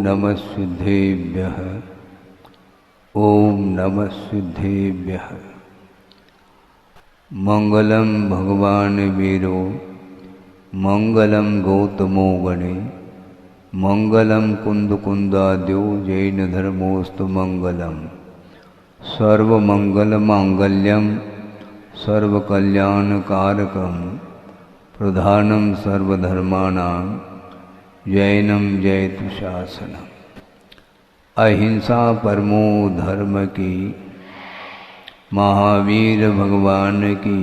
नमः सिद्धेभ्यः। ओम नमः सिद्धेभ्यः। मंगलम भगवान वीरो मंगलम गौतमो गणे मंगलम कुंदकुंदाद्यो जैन धर्मोस्तु मंगलम। सर्वमंगल मांगल्यम सर्वकल्याणकारकम प्रधानम सर्वधर्माणां जैनम जयतु शासनम। अहिंसा परमो धर्म की, महावीर भगवान की।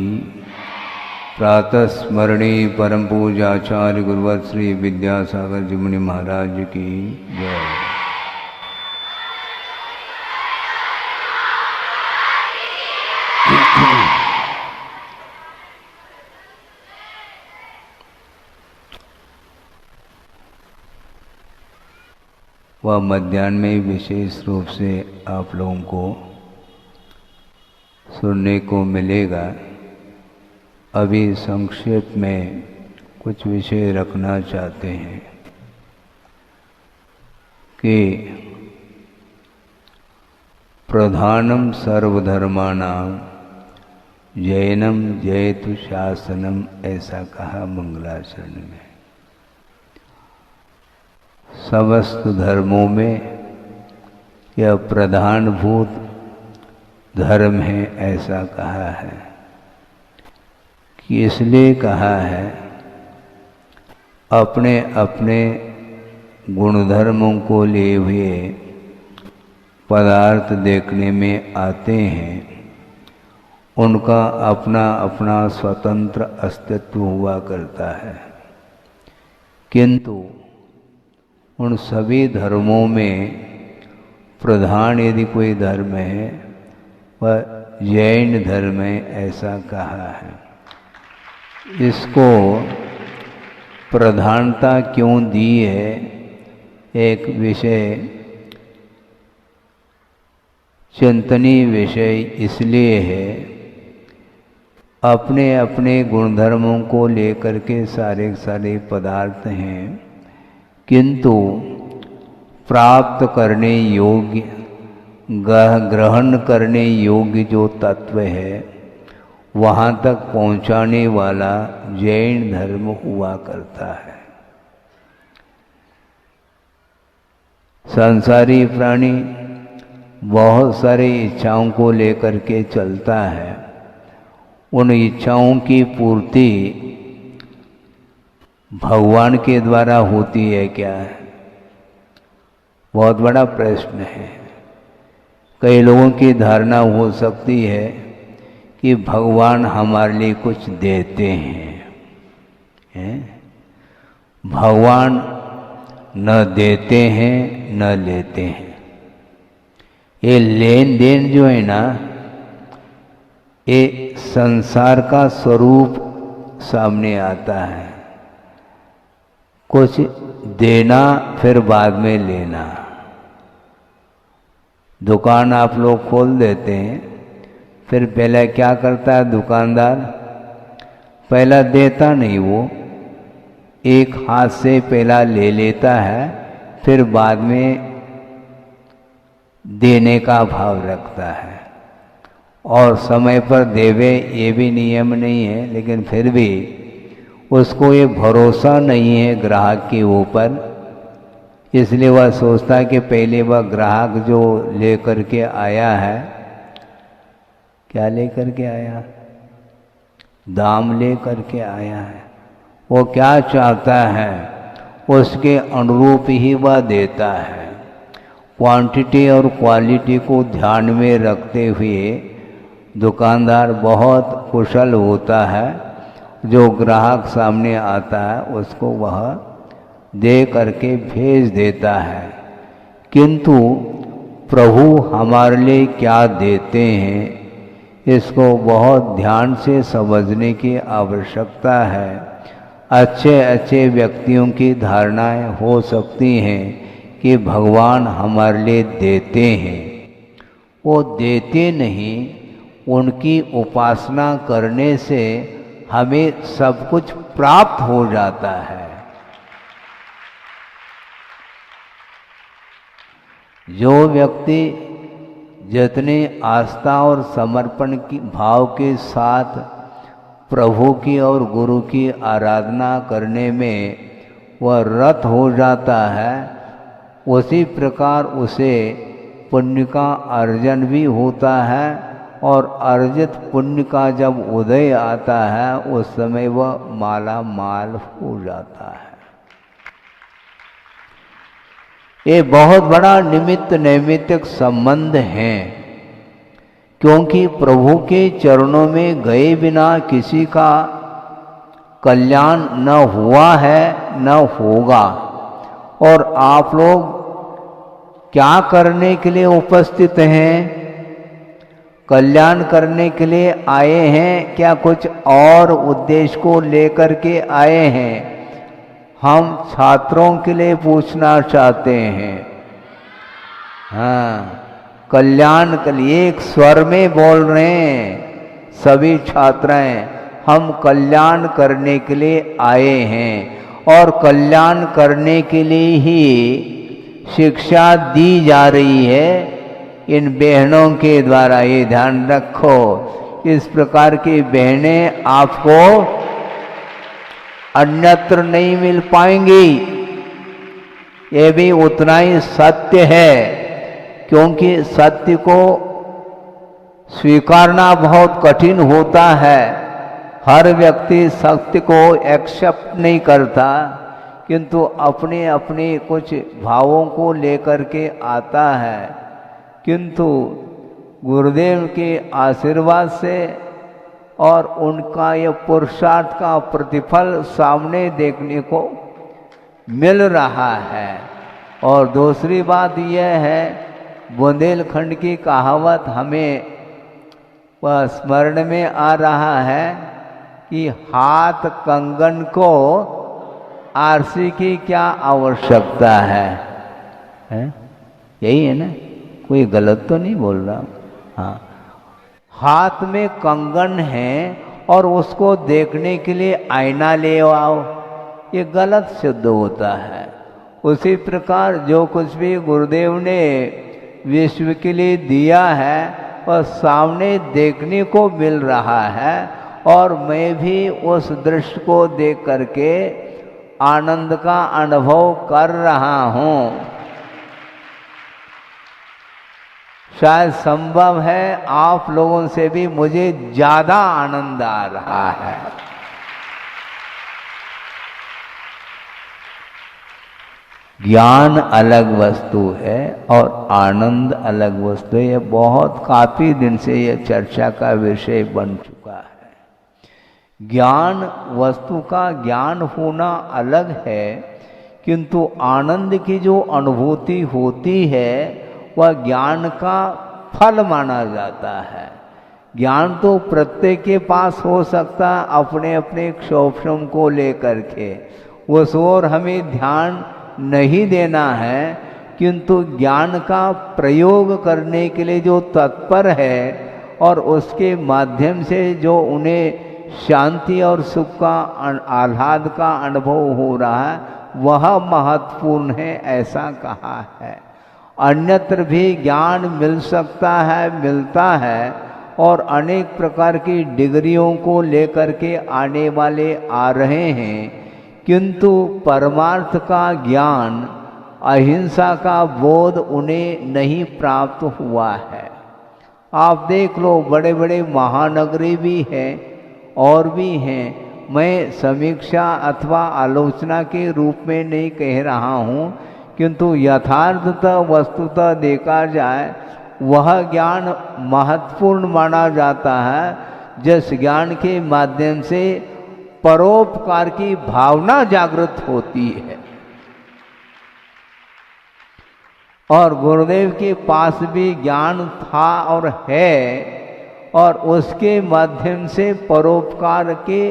प्रातः स्मरणी परम पूजाचार्य गुरुवर श्री विद्यासागर जी मुनि महाराज की जय। वह मध्याह्न में विशेष रूप से आप लोगों को सुनने को मिलेगा। अभी संक्षेप में कुछ विषय रखना चाहते हैं कि प्रधानम सर्वधर्माणां जैनम जयतु शासनम, ऐसा कहा मंगलाचरण में। समस्त धर्मों में यह प्रधानभूत धर्म है, ऐसा कहा है। कि इसलिए कहा है अपने अपने गुणधर्मों को लिए हुए पदार्थ देखने में आते हैं, उनका अपना अपना स्वतंत्र अस्तित्व हुआ करता है। किंतु उन सभी धर्मों में प्रधान यदि कोई धर्म है वह जैन धर्म है, ऐसा कहा है। इसको प्रधानता क्यों दी है, एक विषय चिंतनीय विषय इसलिए है, अपने अपने गुणधर्मों को लेकर के सारे सारे पदार्थ हैं, किंतु प्राप्त करने योग्य, ग्रहण करने योग्य जो तत्व है वहाँ तक पहुँचाने वाला जैन धर्म हुआ करता है। संसारी प्राणी बहुत सारी इच्छाओं को लेकर के चलता है। उन इच्छाओं की पूर्ति भगवान के द्वारा होती है क्या? बहुत बड़ा प्रश्न है। कई लोगों की धारणा हो सकती है कि भगवान हमारे लिए कुछ देते हैं। भगवान न देते हैं न लेते हैं। ये लेन देन जो है ना, ये संसार का स्वरूप सामने आता है। कुछ देना फिर बाद में लेना। दुकान आप लोग खोल देते हैं, फिर पहले क्या करता है दुकानदार? पहला देता नहीं, वो एक हाथ से पहला ले लेता है, फिर बाद में देने का भाव रखता है। और समय पर देवे ये भी नियम नहीं है, लेकिन फिर भी उसको ये भरोसा नहीं है ग्राहक के ऊपर, इसलिए वह सोचता है कि पहले वह ग्राहक जो लेकर के आया है, क्या लेकर के आया? दाम लेकर के आया है। वो क्या चाहता है उसके अनुरूप ही वह देता है। क्वांटिटी और क्वालिटी को ध्यान में रखते हुए दुकानदार बहुत कुशल होता है। जो ग्राहक सामने आता है उसको वह दे करके भेज देता है। किंतु प्रभु हमारे लिए क्या देते हैं, इसको बहुत ध्यान से समझने की आवश्यकता है। अच्छे अच्छे व्यक्तियों की धारणाएं हो सकती हैं कि भगवान हमारे लिए देते हैं, वो देते नहीं। उनकी उपासना करने से हमें सब कुछ प्राप्त हो जाता है। जो व्यक्ति जितने आस्था और समर्पण की भाव के साथ प्रभु की और गुरु की आराधना करने में वह रत हो जाता है, उसी प्रकार उसे पुण्य का अर्जन भी होता है और अर्जित पुण्य का जब उदय आता है उस समय वह माला माल हो जाता है। ये बहुत बड़ा निमित्त नैमित्तिक संबंध है, क्योंकि प्रभु के चरणों में गए बिना किसी का कल्याण न हुआ है न होगा। और आप लोग क्या करने के लिए उपस्थित हैं? कल्याण करने के लिए आए हैं, क्या कुछ और उद्देश्य को लेकर के आए हैं? हम छात्रों के लिए पूछना चाहते हैं। हाँ, कल्याण के लिए एक स्वर में बोल रहे हैं सभी छात्राएं, हम कल्याण करने के लिए आए हैं और कल्याण करने के लिए ही शिक्षा दी जा रही है इन बहनों के द्वारा। ये ध्यान रखो, इस प्रकार की बहनें आपको अन्यत्र नहीं मिल पाएंगी। ये भी उतना ही सत्य है, क्योंकि सत्य को स्वीकारना बहुत कठिन होता है। हर व्यक्ति सत्य को एक्सेप्ट नहीं करता, किंतु अपने अपने कुछ भावों को लेकर के आता है। किंतु गुरुदेव के आशीर्वाद से और उनका यह पुरुषार्थ का प्रतिफल सामने देखने को मिल रहा है। और दूसरी बात यह है, बुंदेलखंड की कहावत हमें वह स्मरण में आ रहा है कि हाथ कंगन को आरसी की क्या आवश्यकता है? यही है ना? कोई गलत तो नहीं बोल रहा? हाँ, हाथ में कंगन है और उसको देखने के लिए आईना ले आओ, ये गलत सिद्ध होता है। उसी प्रकार जो कुछ भी गुरुदेव ने विश्व के लिए दिया है वह सामने देखने को मिल रहा है, और मैं भी उस दृश्य को देख करके आनंद का अनुभव कर रहा हूँ। शायद संभव है आप लोगों से भी मुझे ज्यादा आनंद आ रहा है। ज्ञान अलग वस्तु है और आनंद अलग वस्तु है। यह बहुत काफी दिन से यह चर्चा का विषय बन चुका है। ज्ञान वस्तु का ज्ञान होना अलग है, किंतु आनंद की जो अनुभूति होती है वह ज्ञान का फल माना जाता है। ज्ञान तो प्रत्येक के पास हो सकता अपने अपने क्षोभम को लेकर के, उस ओर हमें ध्यान नहीं देना है, किंतु ज्ञान का प्रयोग करने के लिए जो तत्पर है और उसके माध्यम से जो उन्हें शांति और सुख का आह्लाद का अनुभव हो रहा है वह महत्वपूर्ण है, ऐसा कहा है। अन्यत्र भी ज्ञान मिल सकता है, मिलता है, और अनेक प्रकार की डिग्रियों को लेकर के आने वाले आ रहे हैं, किंतु परमार्थ का ज्ञान, अहिंसा का बोध उन्हें नहीं प्राप्त हुआ है। आप देख लो, बड़े बड़े महानगरी भी हैं और भी हैं। मैं समीक्षा अथवा आलोचना के रूप में नहीं कह रहा हूँ, किंतु यथार्थतः वस्तुतः देखा जाए वह ज्ञान महत्वपूर्ण माना जाता है, जिस ज्ञान के माध्यम से परोपकार की भावना जागृत होती है। और गुरुदेव के पास भी ज्ञान था और है, और उसके माध्यम से परोपकार के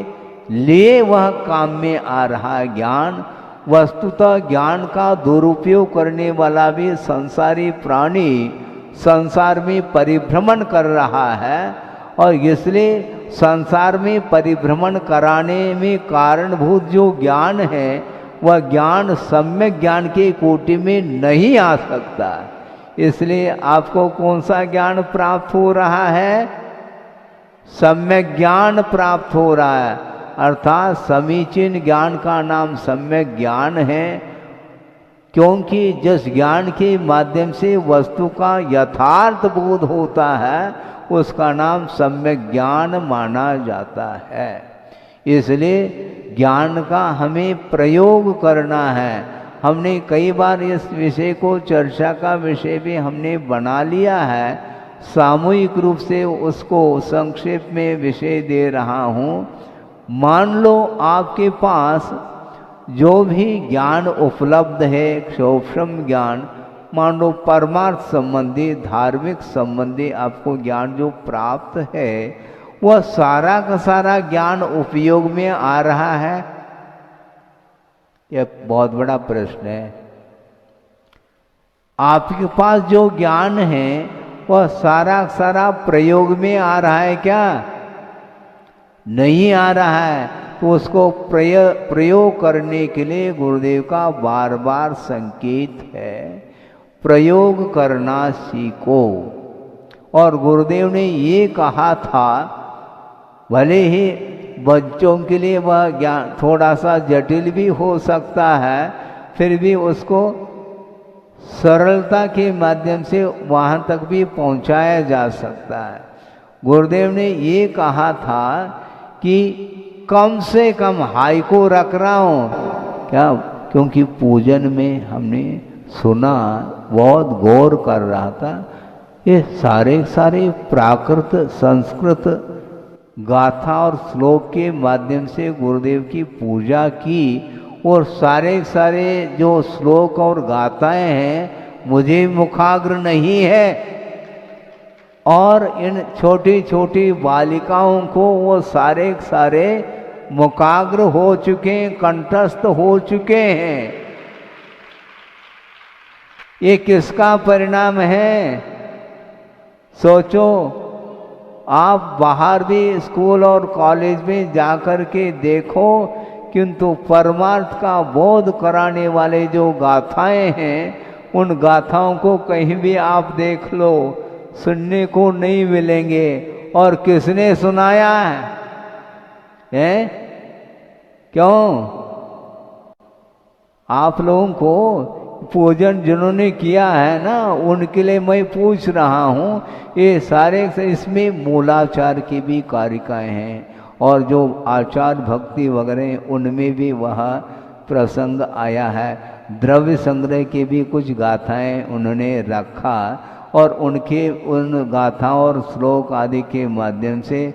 लिए वह काम में आ रहा ज्ञान। वस्तुतः ज्ञान का दुरुपयोग करने वाला भी संसारी प्राणी संसार में परिभ्रमण कर रहा है, और इसलिए संसार में परिभ्रमण कराने में कारणभूत जो ज्ञान है वह ज्ञान सम्यक ज्ञान के कोटि में नहीं आ सकता। इसलिए आपको कौन सा ज्ञान प्राप्त हो रहा है? सम्यक ज्ञान प्राप्त हो रहा है। अर्थात समीचीन ज्ञान का नाम सम्यक ज्ञान है, क्योंकि जिस ज्ञान के माध्यम से वस्तु का यथार्थ बोध होता है उसका नाम सम्यक ज्ञान माना जाता है। इसलिए ज्ञान का हमें प्रयोग करना है। हमने कई बार इस विषय को चर्चा का विषय भी हमने बना लिया है, सामूहिक रूप से उसको संक्षेप में विषय दे रहा हूँ। मान लो आपके पास जो भी ज्ञान उपलब्ध है, सूक्ष्म ज्ञान, मान लो परमार्थ संबंधी, धार्मिक संबंधी आपको ज्ञान जो प्राप्त है, वह सारा का सारा ज्ञान उपयोग में आ रहा है? यह बहुत बड़ा प्रश्न है। आपके पास जो ज्ञान है वह सारा सारा प्रयोग में आ रहा है क्या? नहीं आ रहा है। तो उसको प्रयोग करने के लिए गुरुदेव का बार बार संकेत है, प्रयोग करना सीखो। और गुरुदेव ने ये कहा था, भले ही बच्चों के लिए वह ज्ञान थोड़ा सा जटिल भी हो सकता है, फिर भी उसको सरलता के माध्यम से वहाँ तक भी पहुँचाया जा सकता है। गुरुदेव ने ये कहा था कि कम से कम हाई को रख रहा हूँ क्या, क्योंकि पूजन में हमने सुना, बहुत गौर कर रहा था, ये सारे सारे प्राकृत संस्कृत गाथा और श्लोक के माध्यम से गुरुदेव की पूजा की, और सारे सारे जो श्लोक और गाथाएं हैं मुझे मुखाग्र नहीं है, और इन छोटी छोटी बालिकाओं को वो सारे सारे मुखाग्र हो चुके हैं, कंठस्थ हो चुके हैं। ये किसका परिणाम है? सोचो। आप बाहर भी स्कूल और कॉलेज में जाकर के देखो, किंतु परमार्थ का बोध कराने वाले जो गाथाएं हैं, उन गाथाओं को कहीं भी आप देख लो, सुनने को नहीं मिलेंगे। और किसने सुनाया है? क्यों? आप लोगों को पूजन जिन्होंने किया है ना, उनके लिए मैं पूछ रहा हूँ। ये सारे इसमें मूलाचार की भी कारिकाएं हैं, और जो आचार भक्ति वगैरह उनमें भी वह प्रसंग आया है। द्रव्य संग्रह की भी कुछ गाथाएं उन्होंने रखा, और उनके उन गाथाओं और श्लोक आदि के माध्यम से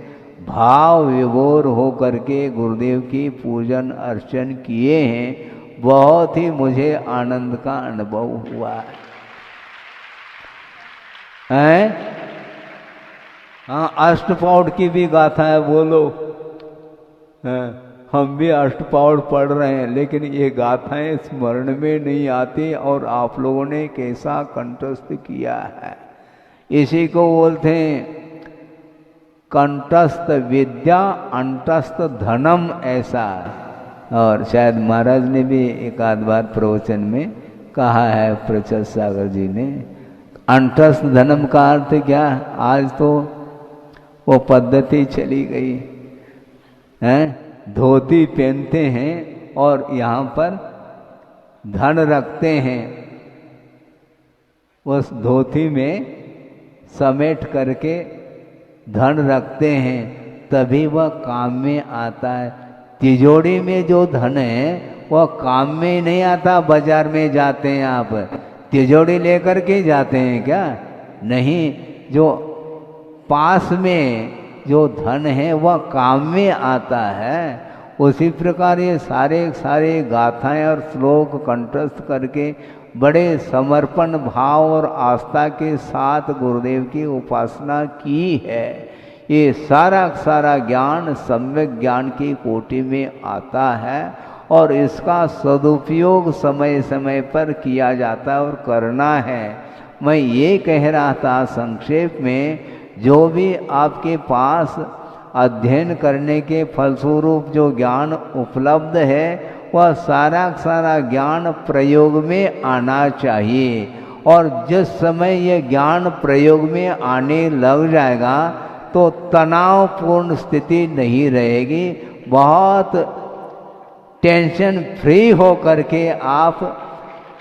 भाव विभोर हो करके गुरुदेव की पूजन अर्चन किए हैं। बहुत ही मुझे आनंद का अनुभव हुआ है। हाँ, अष्टपौड़ की भी गाथा है, बोलो। हम भी अष्टपौड़ पढ़ रहे हैं, लेकिन ये गाथाएं स्मरण में नहीं आती, और आप लोगों ने कैसा कंठस्थ किया है। इसी को बोलते हैं कंठस्थ विद्या अंतस्थ धनम, ऐसा। और शायद महाराज ने भी एक आध बार प्रवचन में कहा है, प्रचल सागर जी ने। अंतस्थ धनम का अर्थ क्या? आज तो वो पद्धति चली गई है, धोती पहनते हैं और यहाँ पर धन रखते हैं, उस धोती में समेट करके धन रखते हैं, तभी वह काम में आता है। तिजोरी में जो धन है वह काम में नहीं आता। बाजार में जाते हैं आप, तिजोरी लेकर के जाते हैं क्या? नहीं, जो पास में जो धन है वह काम में आता है। उसी प्रकार ये सारे सारे गाथाएं और श्लोक कंठस्थ करके बड़े समर्पण भाव और आस्था के साथ गुरुदेव की उपासना की है। ये सारा सारा ज्ञान सम्यक ज्ञान की कोटि में आता है, और इसका सदुपयोग समय समय पर किया जाता है और करना है। मैं ये कह रहा था संक्षेप में, जो भी आपके पास अध्ययन करने के फलस्वरूप जो ज्ञान उपलब्ध है, वह सारा सारा ज्ञान प्रयोग में आना चाहिए। और जिस समय ये ज्ञान प्रयोग में आने लग जाएगा तो तनावपूर्ण स्थिति नहीं रहेगी। बहुत टेंशन फ्री हो करके आप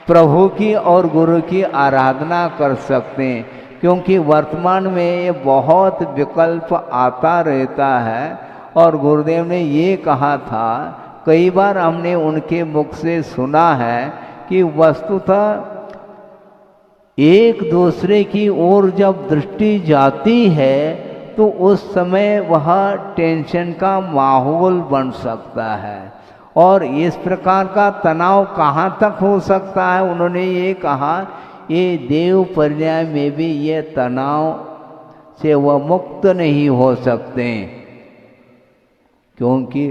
प्रभु की और गुरु की आराधना कर सकते हैं, क्योंकि वर्तमान में ये बहुत विकल्प आता रहता है। और गुरुदेव ने ये कहा था, कई बार हमने उनके मुख से सुना है कि वस्तुतः एक दूसरे की ओर जब दृष्टि जाती है तो उस समय वह टेंशन का माहौल बन सकता है। और इस प्रकार का तनाव कहाँ तक हो सकता है, उन्होंने ये कहा, ये देव पर्याय में भी ये तनाव से वह मुक्त नहीं हो सकते, क्योंकि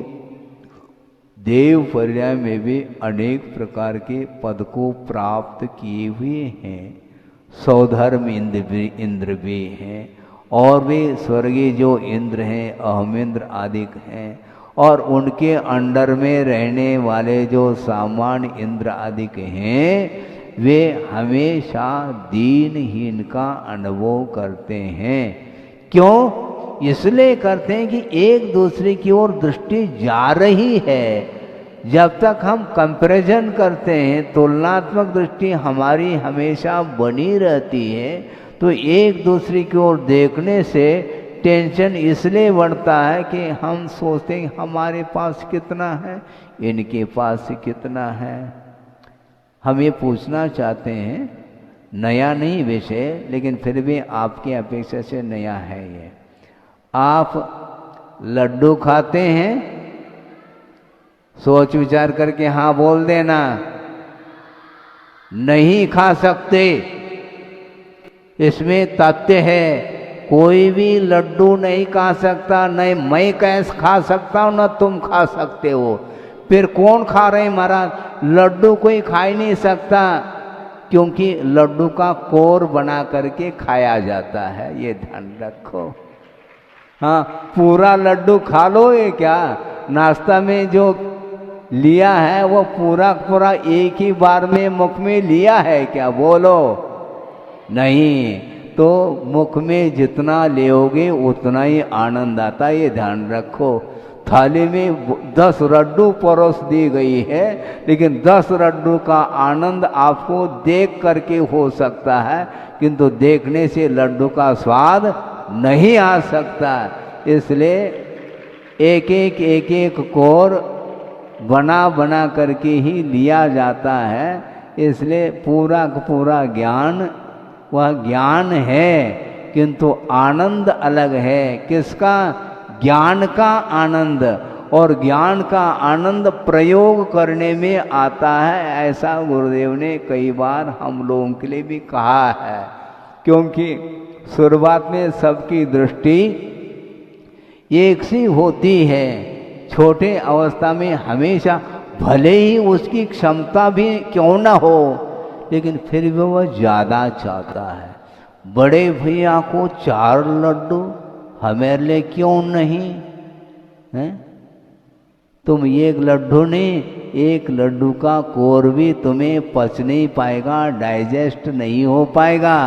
देव पर्याय में भी अनेक प्रकार के पद को प्राप्त किए हुए हैं। सौधर्म इंद्र भी हैं, और भी स्वर्गीय जो इंद्र हैं, अहमेंद्र आदि हैं, और उनके अंडर में रहने वाले जो सामान्य इंद्र आदि हैं, वे हमेशा दीनहीन का अनुभव करते हैं। क्यों? इसलिए करते हैं कि एक दूसरे की ओर दृष्टि जा रही है। जब तक हम कंपैरिजन करते हैं, तुलनात्मक दृष्टि हमारी हमेशा बनी रहती है, तो एक दूसरे की ओर देखने से टेंशन इसलिए बढ़ता है कि हम सोचते हैं हमारे पास कितना है, इनके पास कितना है। हम ये पूछना चाहते हैं, नया नहीं विषय, लेकिन फिर भी आपकी अपेक्षा से नया है ये। आप लड्डू खाते हैं? सोच विचार करके हाँ बोल देना। नहीं खा सकते, इसमें तथ्य है। कोई भी लड्डू नहीं खा सकता, नहीं मैं कैसे खा सकता हूँ, ना तुम खा सकते हो। फिर कौन खा रहे महाराज? लड्डू कोई खा ही नहीं सकता, क्योंकि लड्डू का कोर बना करके खाया जाता है, ये ध्यान रखो। हाँ, पूरा लड्डू खा लो ये क्या? नाश्ता में जो लिया है वो पूरा पूरा एक ही बार में मुख में लिया है क्या? बोलो। नहीं, तो मुख में जितना लेओगे उतना ही आनंद आता, ये ध्यान रखो। थाली में 10 लड्डू परोस दी गई है, लेकिन 10 लड्डू का आनंद आपको देख करके हो सकता है, किंतु देखने से लड्डू का स्वाद नहीं आ सकता। इसलिए एक एक कोर बना बना करके ही लिया जाता है। इसलिए पूरा का पूरा ज्ञान वह ज्ञान है, किंतु आनंद अलग है। किसका? ज्ञान का आनंद। और ज्ञान का आनंद प्रयोग करने में आता है, ऐसा गुरुदेव ने कई बार हम लोगों के लिए भी कहा है। क्योंकि शुरुआत में सबकी दृष्टि एक सी होती है। छोटे अवस्था में हमेशा, भले ही उसकी क्षमता भी क्यों ना हो, लेकिन फिर भी वह ज़्यादा चाहता है। बड़े भैया को 4 लड्डू, हमारे लिए क्यों नहीं है? तुम एक लड्डू नहीं, एक लड्डू का कोर भी तुम्हें पच नहीं पाएगा, डाइजेस्ट नहीं हो पाएगा।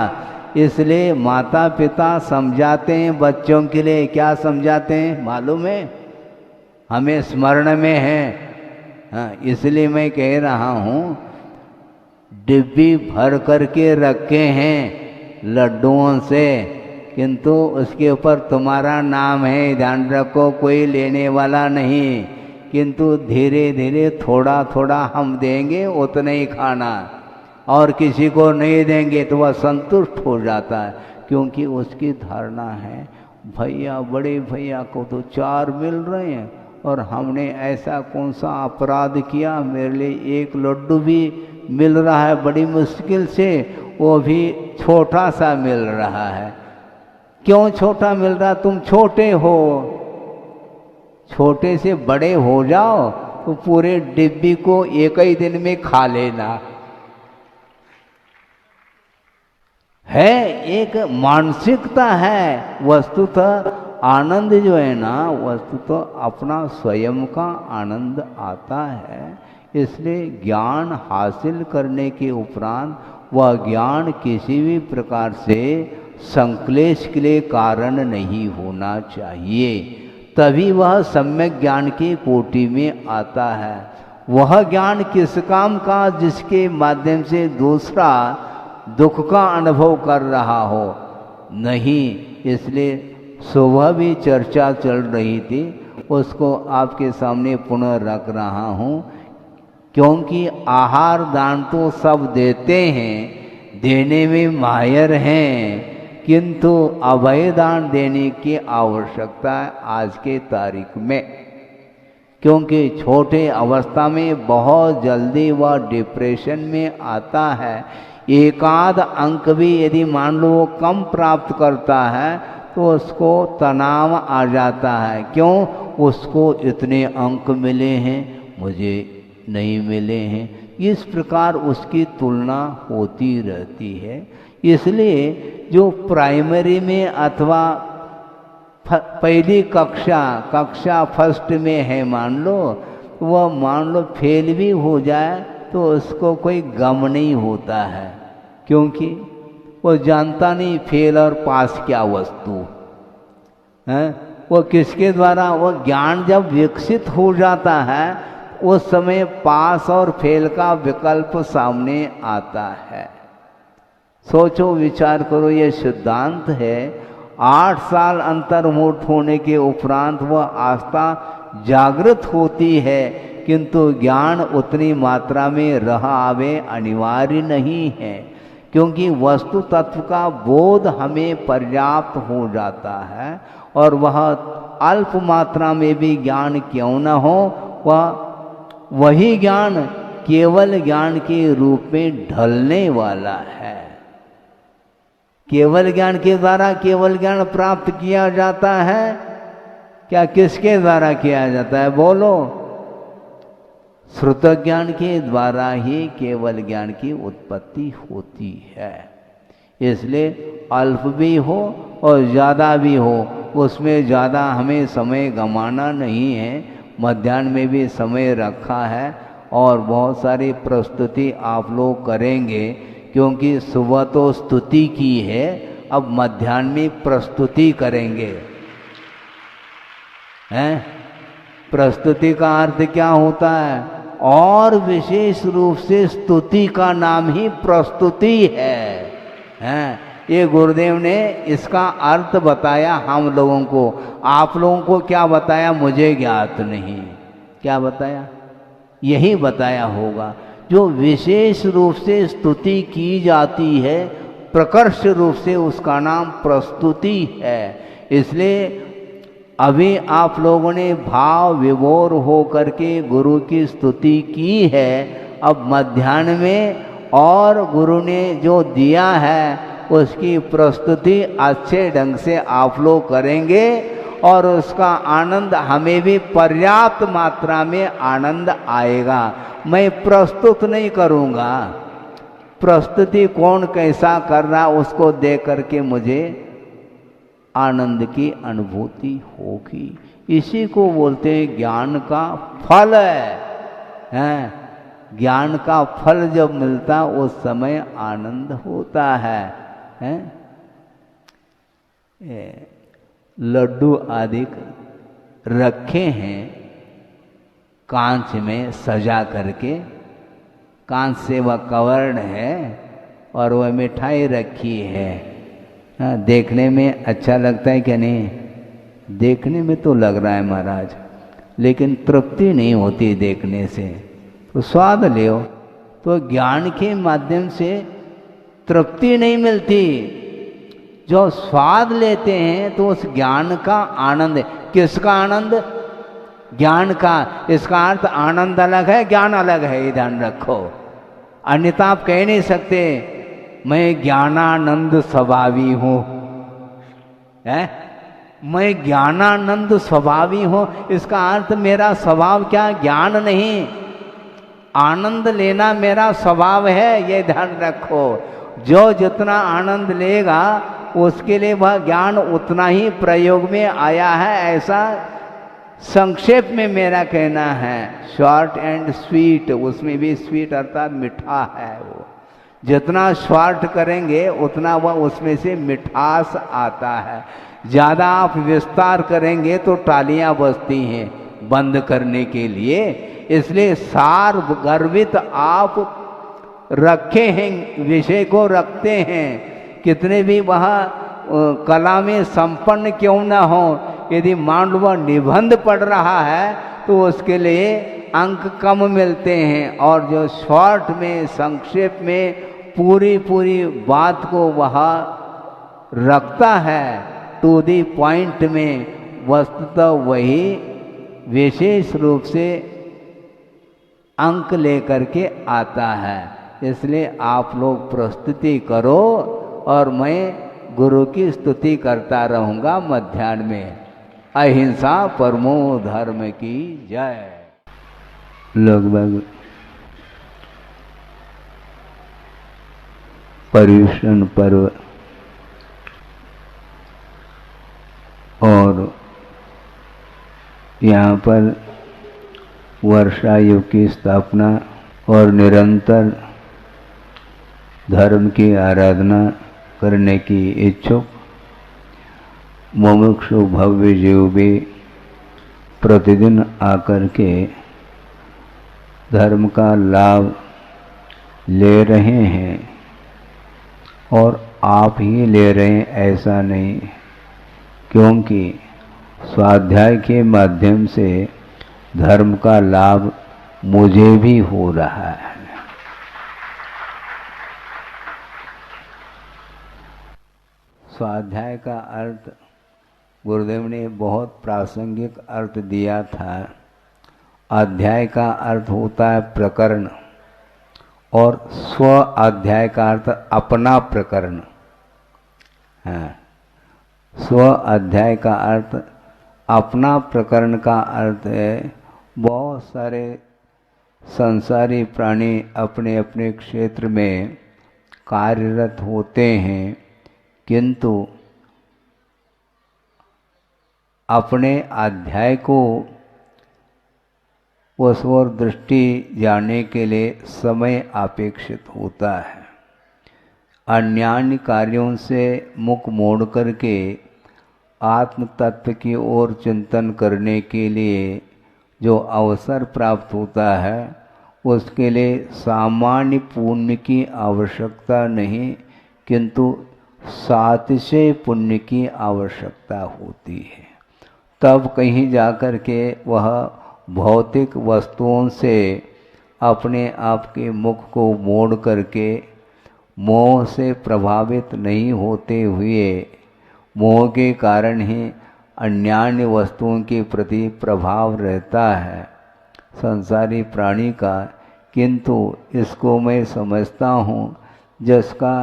इसलिए माता पिता समझाते हैं बच्चों के लिए। क्या समझाते हैं मालूम है? हमें स्मरण में है। हाँ, इसलिए मैं कह रहा हूँ, डिब्बी भर करके रखे हैं लड्डुओं से, किंतु उसके ऊपर तुम्हारा नाम है, ध्यान रखो, कोई लेने वाला नहीं। किंतु धीरे धीरे थोड़ा थोड़ा हम देंगे, उतना ही खाना, और किसी को नहीं देंगे तो वह संतुष्ट हो जाता है। क्योंकि उसकी धारणा है, भैया, बड़े भैया को तो 4 मिल रहे हैं, और हमने ऐसा कौन सा अपराध किया, मेरे लिए 1 लड्डू भी मिल रहा है बड़ी मुश्किल से, वो भी छोटा सा मिल रहा है। क्यों छोटा मिल रहा? तुम छोटे हो। छोटे से बड़े हो जाओ तो पूरे डिब्बी को एक ही दिन में खा लेना। है एक मानसिकता है। वस्तुतः आनंद जो है ना, वस्तुतः अपना स्वयं का आनंद आता है। इसलिए ज्ञान हासिल करने के उपरांत वह ज्ञान किसी भी प्रकार से संक्लेश के लिए कारण नहीं होना चाहिए, तभी वह सम्यक ज्ञान की कोटि में आता है। वह ज्ञान किस काम का जिसके माध्यम से दूसरा दुख का अनुभव कर रहा हो नहीं। इसलिए सुबह भी चर्चा चल रही थी, उसको आपके सामने पुनः रख रहा हूँ, क्योंकि आहार दान तो सब देते हैं, देने में माहिर हैं, किंतु अभय दान देने की आवश्यकता है आज के तारीख में। क्योंकि छोटे अवस्था में बहुत जल्दी वह डिप्रेशन में आता है। एकाध अंक भी यदि मान लो वो कम प्राप्त करता है तो उसको तनाव आ जाता है। क्यों? उसको इतने अंक मिले हैं, मुझे नहीं मिले हैं। इस प्रकार उसकी तुलना होती रहती है। इसलिए जो प्राइमरी में अथवा पहली कक्षा फर्स्ट में है मान लो, वह मान लो फेल भी हो जाए तो उसको कोई गम नहीं होता है, क्योंकि वो जानता नहीं फेल और पास क्या वस्तु है। वो किसके द्वारा, वो ज्ञान जब विकसित हो जाता है उस समय पास और फेल का विकल्प सामने आता है। सोचो विचार करो, ये सिद्धांत है। 8 साल अंतर्मुख होने के उपरांत वह आस्था जागृत होती है, किंतु ज्ञान उतनी मात्रा में रह आवे अनिवार्य नहीं है, क्योंकि वस्तु तत्व का बोध हमें पर्याप्त हो जाता है। और वह अल्प मात्रा में भी ज्ञान क्यों न हो, वही ज्ञान केवल ज्ञान के रूप में ढलने वाला है। केवल ज्ञान के द्वारा केवल ज्ञान प्राप्त किया जाता है क्या? किसके द्वारा किया जाता है बोलो? श्रुत ज्ञान के द्वारा ही केवल ज्ञान की उत्पत्ति होती है। इसलिए अल्प भी हो और ज़्यादा भी हो, उसमें ज़्यादा हमें समय गंवाना नहीं है। मध्याह्न में भी समय रखा है और बहुत सारी प्रस्तुति आप लोग करेंगे, क्योंकि सुबह तो स्तुति की है, अब मध्याह्न में प्रस्तुति करेंगे। हैं? प्रस्तुति का अर्थ क्या होता है? और विशेष रूप से स्तुति का नाम ही प्रस्तुति है। हैं? ये गुरुदेव ने इसका अर्थ बताया हम लोगों को। आप लोगों को क्या बताया मुझे ज्ञात नहीं। क्या बताया? यही बताया होगा। जो विशेष रूप से स्तुति की जाती है, प्रकर्ष रूप से उसका नाम प्रस्तुति है। इसलिए अभी आप लोगों ने भाव विभोर हो करके गुरु की स्तुति की है। अब मध्याह्न में और गुरु ने जो दिया है उसकी प्रस्तुति अच्छे ढंग से आप लोग करेंगे और उसका आनंद हमें भी पर्याप्त मात्रा में आनंद आएगा। मैं प्रस्तुत नहीं करूँगा, प्रस्तुति कौन कैसा कर रहा उसको देख करके मुझे आनंद की अनुभूति होगी। इसी को बोलते हैं ज्ञान का फल है। ज्ञान का फल जब मिलता उस समय आनंद होता है। लड्डू आदि रखे हैं कांच में सजा करके, कांच से वह कवर्ड है और वह मिठाई रखी है। देखने में अच्छा लगता है क्या? नहीं, देखने में तो लग रहा है महाराज, लेकिन तृप्ति नहीं होती देखने से। तो स्वाद लो, तो ज्ञान के माध्यम से तृप्ति नहीं मिलती। जो स्वाद लेते हैं तो उस ज्ञान का आनंद। किसका आनंद? ज्ञान का। इसका अर्थ आनंद अलग है, ज्ञान अलग है, ये ध्यान रखो। अन्यथा आप कह नहीं सकते मैं ज्ञानानंद स्वभावी हूँ। मैं ज्ञानानंद स्वभावी हूँ, इसका अर्थ मेरा स्वभाव क्या? ज्ञान नहीं, आनंद लेना मेरा स्वभाव है, ये ध्यान रखो। जो जितना आनंद लेगा उसके लिए वह ज्ञान उतना ही प्रयोग में आया है, ऐसा संक्षेप में मेरा कहना है। शॉर्ट एंड स्वीट, उसमें भी स्वीट अर्थात मीठा है वो। जितना स्वार्थ करेंगे उतना वह उसमें से मिठास आता है। ज़्यादा आप विस्तार करेंगे तो टालियां बजती हैं बंद करने के लिए। इसलिए सार गर्वित आप रखे हैं, विषय को रखते हैं, कितने भी वह कला में संपन्न क्यों ना हो, यदि मान लो निबंध पढ़ रहा है तो उसके लिए अंक कम मिलते हैं, और जो शॉर्ट में संक्षेप में पूरी बात को वह रखता है टू दी पॉइंट में, वस्तुतः वही विशेष रूप से अंक लेकर के आता है। इसलिए आप लोग प्रस्तुति करो और मैं गुरु की स्तुति करता रहूँगा मध्याह्न में। अहिंसा परमो धर्म की जय। लगभग पर्युषण पर्व और यहाँ पर वर्षायु की स्थापना और निरंतर धर्म की आराधना करने की इच्छुक मुमुक्षु भव्य जीव भी प्रतिदिन आकर के धर्म का लाभ ले रहे हैं, और आप ही ले रहे हैं ऐसा नहीं, क्योंकि स्वाध्याय के माध्यम से धर्म का लाभ मुझे भी हो रहा है। स्वाध्याय का अर्थ गुरुदेव ने बहुत प्रासंगिक अर्थ दिया था। अध्याय का अर्थ होता है प्रकरण, और स्व अध्याय का अर्थ अपना प्रकरण है। स्व अध्याय का अर्थ अपना प्रकरण का अर्थ है बहुत सारे संसारी प्राणी अपने अपने क्षेत्र में कार्यरत होते हैं, किंतु अपने अध्याय को उस ओर दृष्टि जाने के लिए समय अपेक्षित होता है। अन्यान्य कार्यों से मुख मोड़ करके आत्म तत्व की ओर चिंतन करने के लिए जो अवसर प्राप्त होता है, उसके लिए सामान्य पुण्य की आवश्यकता नहीं, किंतु सातिशय पुण्य की आवश्यकता होती है। तब कहीं जाकर के वह भौतिक वस्तुओं से अपने आप के मुख को मोड़ करके मोह से प्रभावित नहीं होते हुए, मोह के कारण ही अन्यान्य वस्तुओं के प्रति प्रभाव रहता है संसारी प्राणी का, किंतु इसको मैं समझता हूँ जिसका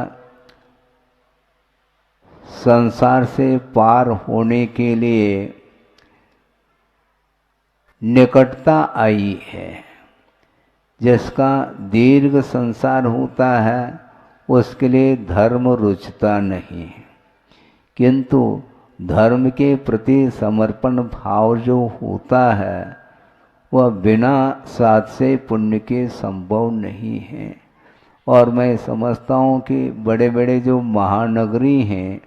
संसार से पार होने के लिए निकटता आई है, जिसका दीर्घ संसार होता है उसके लिए धर्म रुचता नहीं, किंतु धर्म के प्रति समर्पण भाव जो होता है वह बिना साथ से पुण्य के संभव नहीं है। और मैं समझता हूँ कि बड़े बड़े जो महानगरी हैं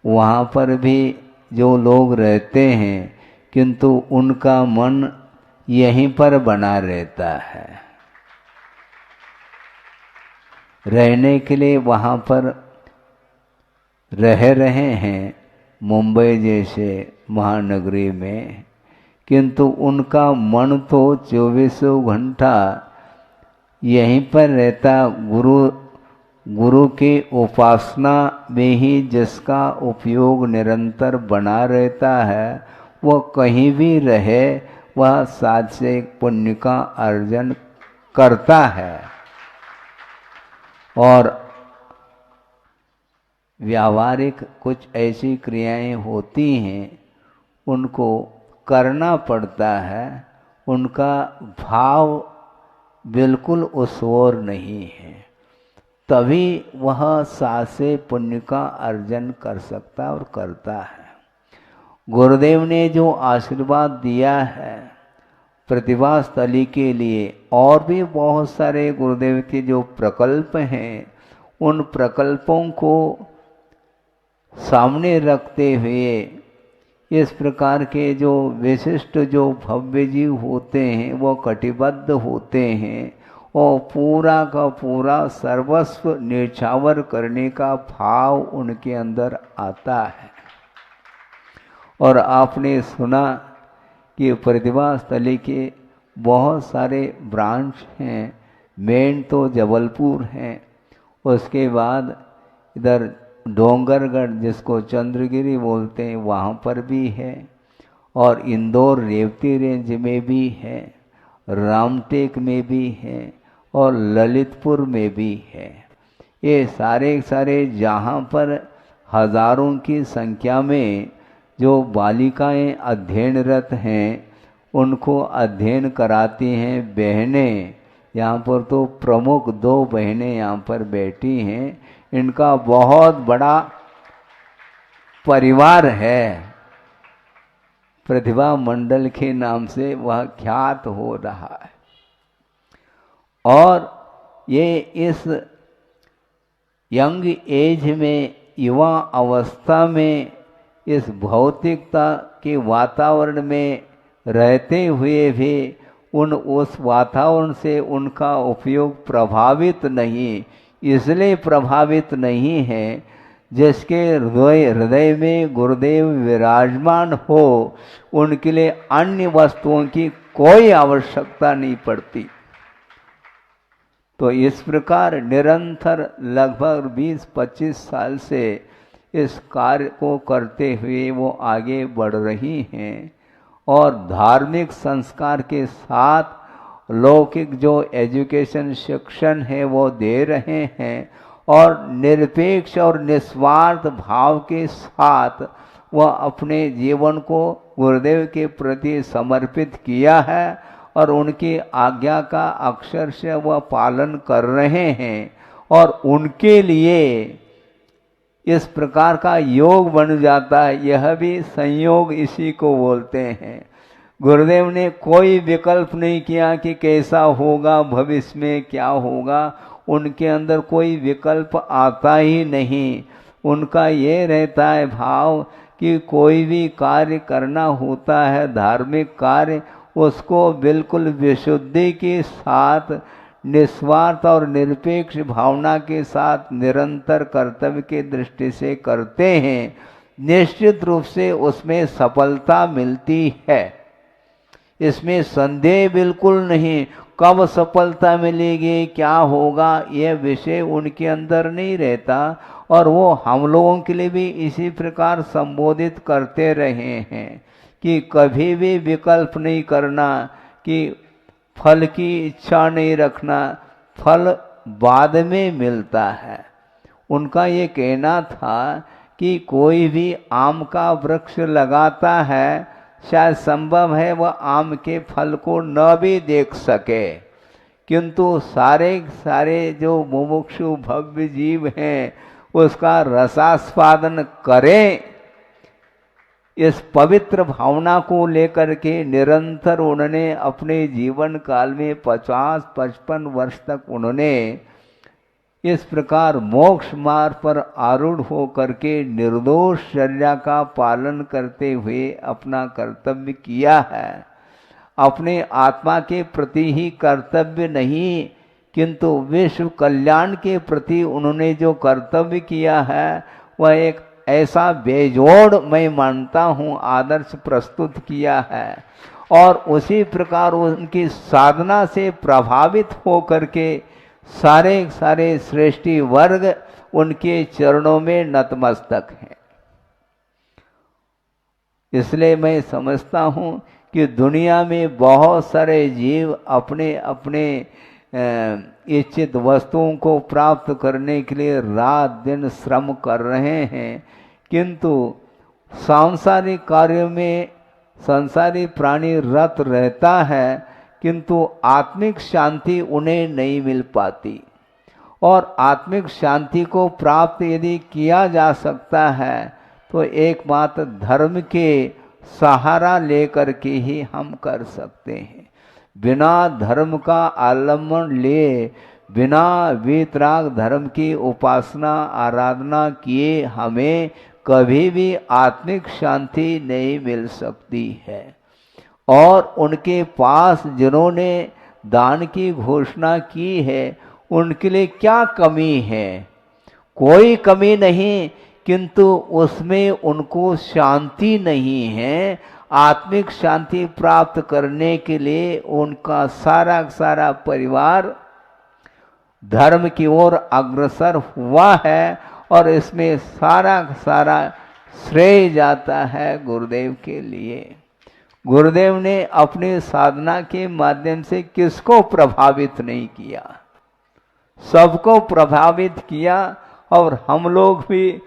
वहाँ पर भी जो लोग रहते हैं, किंतु उनका मन यहीं पर बना रहता है, रहने के लिए वहाँ पर रह रहे हैं मुंबई जैसे महानगरी में, किंतु उनका मन तो 24 घंटा यहीं पर रहता। गुरु के उपासना में ही जिसका उपयोग निरंतर बना रहता है, वह कहीं भी रहे वह साथ से पुण्य का अर्जन करता है। और व्यावहारिक कुछ ऐसी क्रियाएं होती हैं उनको करना पड़ता है, उनका भाव बिल्कुल उस ओर नहीं है, तभी वह साथ से पुण्य का अर्जन कर सकता और करता है। गुरुदेव ने जो आशीर्वाद दिया है प्रतिभास्थली के लिए, और भी बहुत सारे गुरुदेव के जो प्रकल्प हैं उन प्रकल्पों को सामने रखते हुए इस प्रकार के जो विशिष्ट जो भव्य जीव होते हैं वो कटिबद्ध होते हैं और पूरा का पूरा सर्वस्व न्यौछावर करने का भाव उनके अंदर आता है। और आपने सुना कि प्रतिभा स्थली के बहुत सारे ब्रांच हैं। मेन तो जबलपुर हैं, उसके बाद इधर डोंगरगढ़ जिसको चंद्रगिरी बोलते हैं वहाँ पर भी है, और इंदौर रेवती रेंज में भी है, रामटेक में भी है और ललितपुर में भी है। ये सारे जहाँ पर हजारों की संख्या में जो बालिकाएं अध्ययनरत हैं उनको अध्ययन कराती हैं बहनें। यहाँ पर तो प्रमुख 2 बहनें यहाँ पर बैठी हैं। इनका बहुत बड़ा परिवार है, प्रतिभा मंडल के नाम से वह ख्यात हो रहा है। और ये इस यंग एज में, युवा अवस्था में, इस भौतिकता के वातावरण में रहते हुए भी उस वातावरण से उनका उपयोग प्रभावित नहीं, इसलिए प्रभावित नहीं है जिसके हृदय में गुरुदेव विराजमान हो, उनके लिए अन्य वस्तुओं की कोई आवश्यकता नहीं पड़ती। तो इस प्रकार निरंतर लगभग 20-25 साल से इस कार्य को करते हुए वो आगे बढ़ रही हैं और धार्मिक संस्कार के साथ लौकिक जो एजुकेशन शिक्षण है वो दे रहे हैं, और निरपेक्ष और निस्वार्थ भाव के साथ वह अपने जीवन को गुरुदेव के प्रति समर्पित किया है और उनकी आज्ञा का अक्षरशः वह पालन कर रहे हैं। और उनके लिए इस प्रकार का योग बन जाता है, यह भी संयोग इसी को बोलते हैं। गुरुदेव ने कोई विकल्प नहीं किया कि कैसा होगा, भविष्य में क्या होगा, उनके अंदर कोई विकल्प आता ही नहीं। उनका ये रहता है भाव कि कोई भी कार्य करना होता है, धार्मिक कार्य, उसको बिल्कुल विशुद्धि के साथ, निस्वार्थ और निरपेक्ष भावना के साथ निरंतर कर्तव्य की दृष्टि से करते हैं। निश्चित रूप से उसमें सफलता मिलती है, इसमें संदेह बिल्कुल नहीं। कब सफलता मिलेगी, क्या होगा, यह विषय उनके अंदर नहीं रहता। और वो हम लोगों के लिए भी इसी प्रकार संबोधित करते रहे हैं कि कभी भी विकल्प नहीं करना, कि फल की इच्छा नहीं रखना, फल बाद में मिलता है। उनका ये कहना था कि कोई भी आम का वृक्ष लगाता है, शायद संभव है वह आम के फल को न भी देख सके, किंतु सारे जो मुमुक्षु भव्य जीव हैं उसका रसास्वादन करें, इस पवित्र भावना को लेकर के निरंतर उन्होंने अपने जीवन काल में 50-55 वर्ष तक उन्होंने इस प्रकार मोक्ष मार्ग पर आरूढ़ हो करके निर्दोष चर्या का पालन करते हुए अपना कर्तव्य किया है। अपने आत्मा के प्रति ही कर्तव्य नहीं, किंतु विश्व कल्याण के प्रति उन्होंने जो कर्तव्य किया है वह एक ऐसा बेजोड़, मैं मानता हूँ, आदर्श प्रस्तुत किया है। और उसी प्रकार उनकी साधना से प्रभावित हो करके सारे श्रेष्ठी वर्ग उनके चरणों में नतमस्तक हैं। इसलिए मैं समझता हूँ कि दुनिया में बहुत सारे जीव अपने अपने इच्छित वस्तुओं को प्राप्त करने के लिए रात दिन श्रम कर रहे हैं, किंतु सांसारिक कार्यों में संसारी प्राणी रत रहता है, किंतु आत्मिक शांति उन्हें नहीं मिल पाती। और आत्मिक शांति को प्राप्त यदि किया जा सकता है तो एकमात्र धर्म के सहारा लेकर के ही हम कर सकते हैं। बिना धर्म का आलम्बन लिए, बिना वीतराग धर्म की उपासना आराधना किए हमें कभी भी आत्मिक शांति नहीं मिल सकती है। और उनके पास जिन्होंने दान की घोषणा की है उनके लिए क्या कमी है? कोई कमी नहीं, किंतु उसमें उनको शांति नहीं है। आत्मिक शांति प्राप्त करने के लिए उनका सारा सारा परिवार धर्म की ओर अग्रसर हुआ है और इसमें सारा सारा श्रेय जाता है गुरुदेव के लिए। गुरुदेव ने अपनी साधना के माध्यम से किसको प्रभावित नहीं किया, सबको प्रभावित किया। और हम लोग भी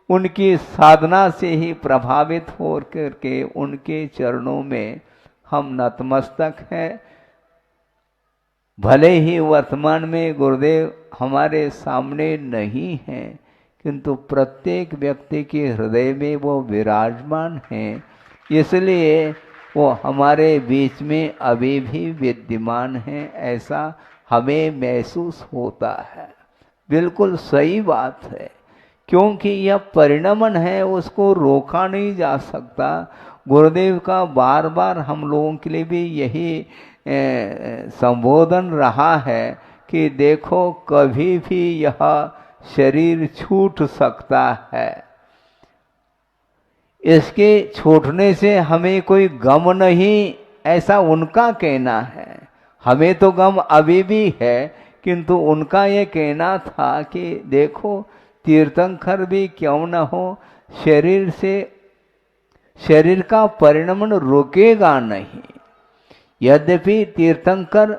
उनकी साधना से ही प्रभावित हो करके उनके चरणों में हम नतमस्तक हैं। भले ही वर्तमान में गुरुदेव हमारे सामने नहीं हैं, किंतु प्रत्येक व्यक्ति के हृदय में वो विराजमान हैं, इसलिए वो हमारे बीच में अभी भी विद्यमान हैं, ऐसा हमें महसूस होता है। बिल्कुल सही बात है, क्योंकि यह परिणमन है, उसको रोका नहीं जा सकता। गुरुदेव का बार बार हम लोगों के लिए भी यही संबोधन रहा है कि देखो कभी भी यह शरीर छूट सकता है। इसके छूटने से हमें कोई गम नहीं, ऐसा उनका कहना है। हमें तो गम अभी भी है, किंतु उनका ये कहना था कि देखो तीर्थंकर भी क्यों न हो, शरीर का परिणमन रुकेगा नहीं। यद्यपि तीर्थंकर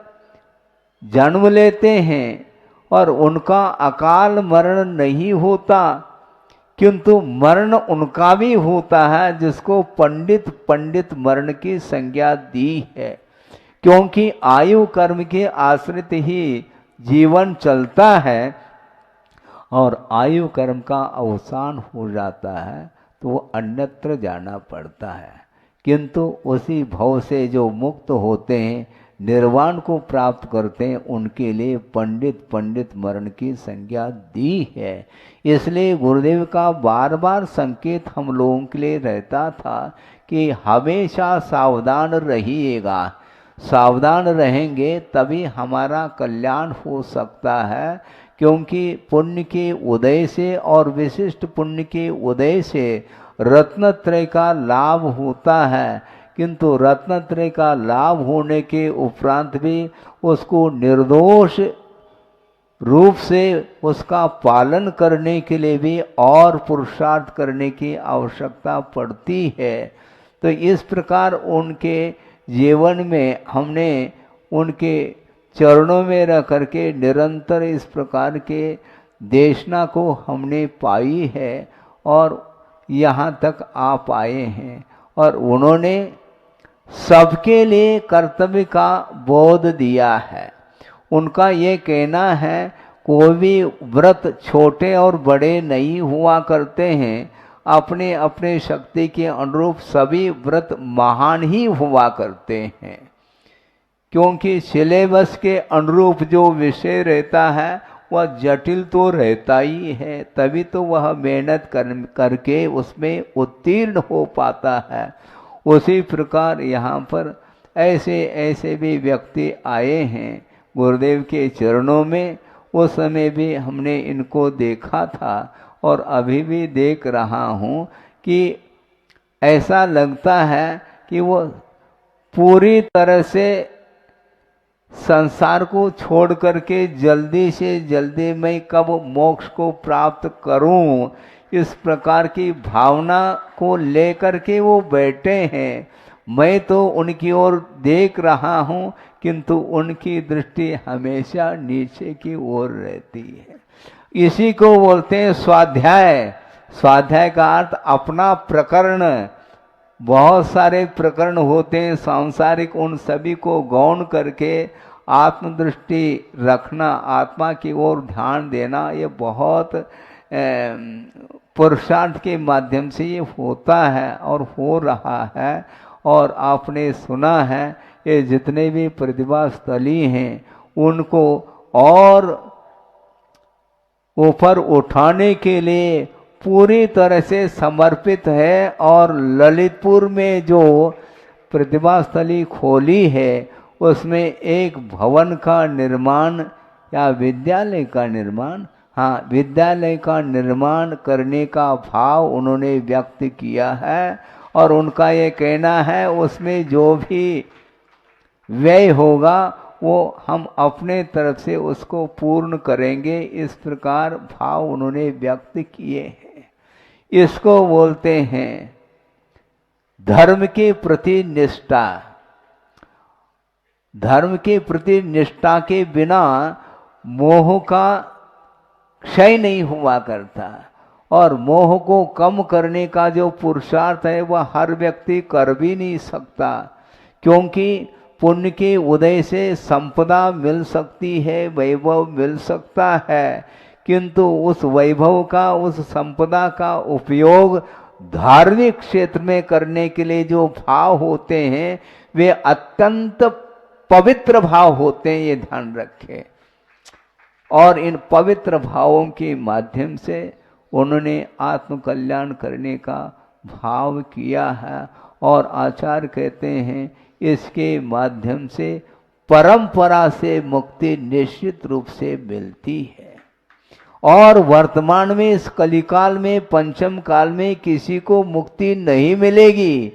जन्म लेते हैं और उनका अकाल मरण नहीं होता, किंतु मरण उनका भी होता है, जिसको पंडित मरण की संज्ञा दी है। क्योंकि आयु कर्म के आश्रित ही जीवन चलता है और आयु कर्म का अवसान हो जाता है तो अन्यत्र जाना पड़ता है। किंतु उसी भव से जो मुक्त होते हैं, निर्वाण को प्राप्त करते हैं, उनके लिए पंडित मरण की संज्ञा दी है। इसलिए गुरुदेव का बार बार संकेत हम लोगों के लिए रहता था कि हमेशा सावधान रहिएगा, सावधान रहेंगे तभी हमारा कल्याण हो सकता है। क्योंकि पुण्य के उदय से और विशिष्ट पुण्य के उदय से रत्नत्रय का लाभ होता है, किंतु रत्नत्रय का लाभ होने के उपरांत भी उसको निर्दोष रूप से उसका पालन करने के लिए भी और पुरुषार्थ करने की आवश्यकता पड़ती है। तो इस प्रकार उनके जीवन में हमने उनके चरणों में रह करके निरंतर इस प्रकार के देशना को हमने पाई है और यहाँ तक आ पाए हैं। और उन्होंने सबके लिए कर्तव्य का बोध दिया है। उनका ये कहना है कोई भी व्रत छोटे और बड़े नहीं हुआ करते हैं, अपने अपने शक्ति के अनुरूप सभी व्रत महान ही हुआ करते हैं। क्योंकि सिलेबस के अनुरूप जो विषय रहता है वह जटिल तो रहता ही है, तभी तो वह मेहनत करके उसमें उत्तीर्ण हो पाता है। उसी प्रकार यहाँ पर ऐसे ऐसे भी व्यक्ति आए हैं गुरुदेव के चरणों में। उस समय भी हमने इनको देखा था और अभी भी देख रहा हूँ कि ऐसा लगता है कि वो पूरी तरह से संसार को छोड़ करके जल्दी से जल्दी मैं कब मोक्ष को प्राप्त करूं, इस प्रकार की भावना को लेकर के वो बैठे हैं। मैं तो उनकी ओर देख रहा हूं, किंतु उनकी दृष्टि हमेशा नीचे की ओर रहती है। इसी को बोलते हैं स्वाध्याय। स्वाध्याय का अर्थ अपना प्रकरण। बहुत सारे प्रकरण होते हैं सांसारिक, उन सभी को गौण करके आत्मदृष्टि रखना, आत्मा की ओर ध्यान देना, ये बहुत पुरुषार्थ के माध्यम से ये होता है और हो रहा है। और आपने सुना है ये जितने भी प्रतिभास्थली हैं उनको और ऊपर उठाने के लिए पूरी तरह से समर्पित है। और ललितपुर में जो प्रतिभा स्थली खोली है उसमें एक भवन का निर्माण या विद्यालय का निर्माण, हाँ विद्यालय का निर्माण करने का भाव उन्होंने व्यक्त किया है। और उनका ये कहना है उसमें जो भी व्यय होगा वो हम अपने तरफ से उसको पूर्ण करेंगे, इस प्रकार भाव उन्होंने व्यक्त किए हैं। इसको बोलते हैं धर्म के प्रति निष्ठा। धर्म के प्रति निष्ठा के बिना मोह का क्षय नहीं हुआ करता, और मोह को कम करने का जो पुरुषार्थ है वह हर व्यक्ति कर भी नहीं सकता, क्योंकि पुण्य के उदय से संपदा मिल सकती है, वैभव मिल सकता है, किंतु उस वैभव का, उस संपदा का उपयोग धार्मिक क्षेत्र में करने के लिए जो भाव होते हैं वे अत्यंत पवित्र भाव होते हैं, ये ध्यान रखें। और इन पवित्र भावों के माध्यम से उन्होंने आत्म कल्याण करने का भाव किया है। और आचार्य कहते हैं इसके माध्यम से परंपरा से मुक्ति निश्चित रूप से मिलती है। और वर्तमान में इस कलिकाल में, पंचम काल में किसी को मुक्ति नहीं मिलेगी।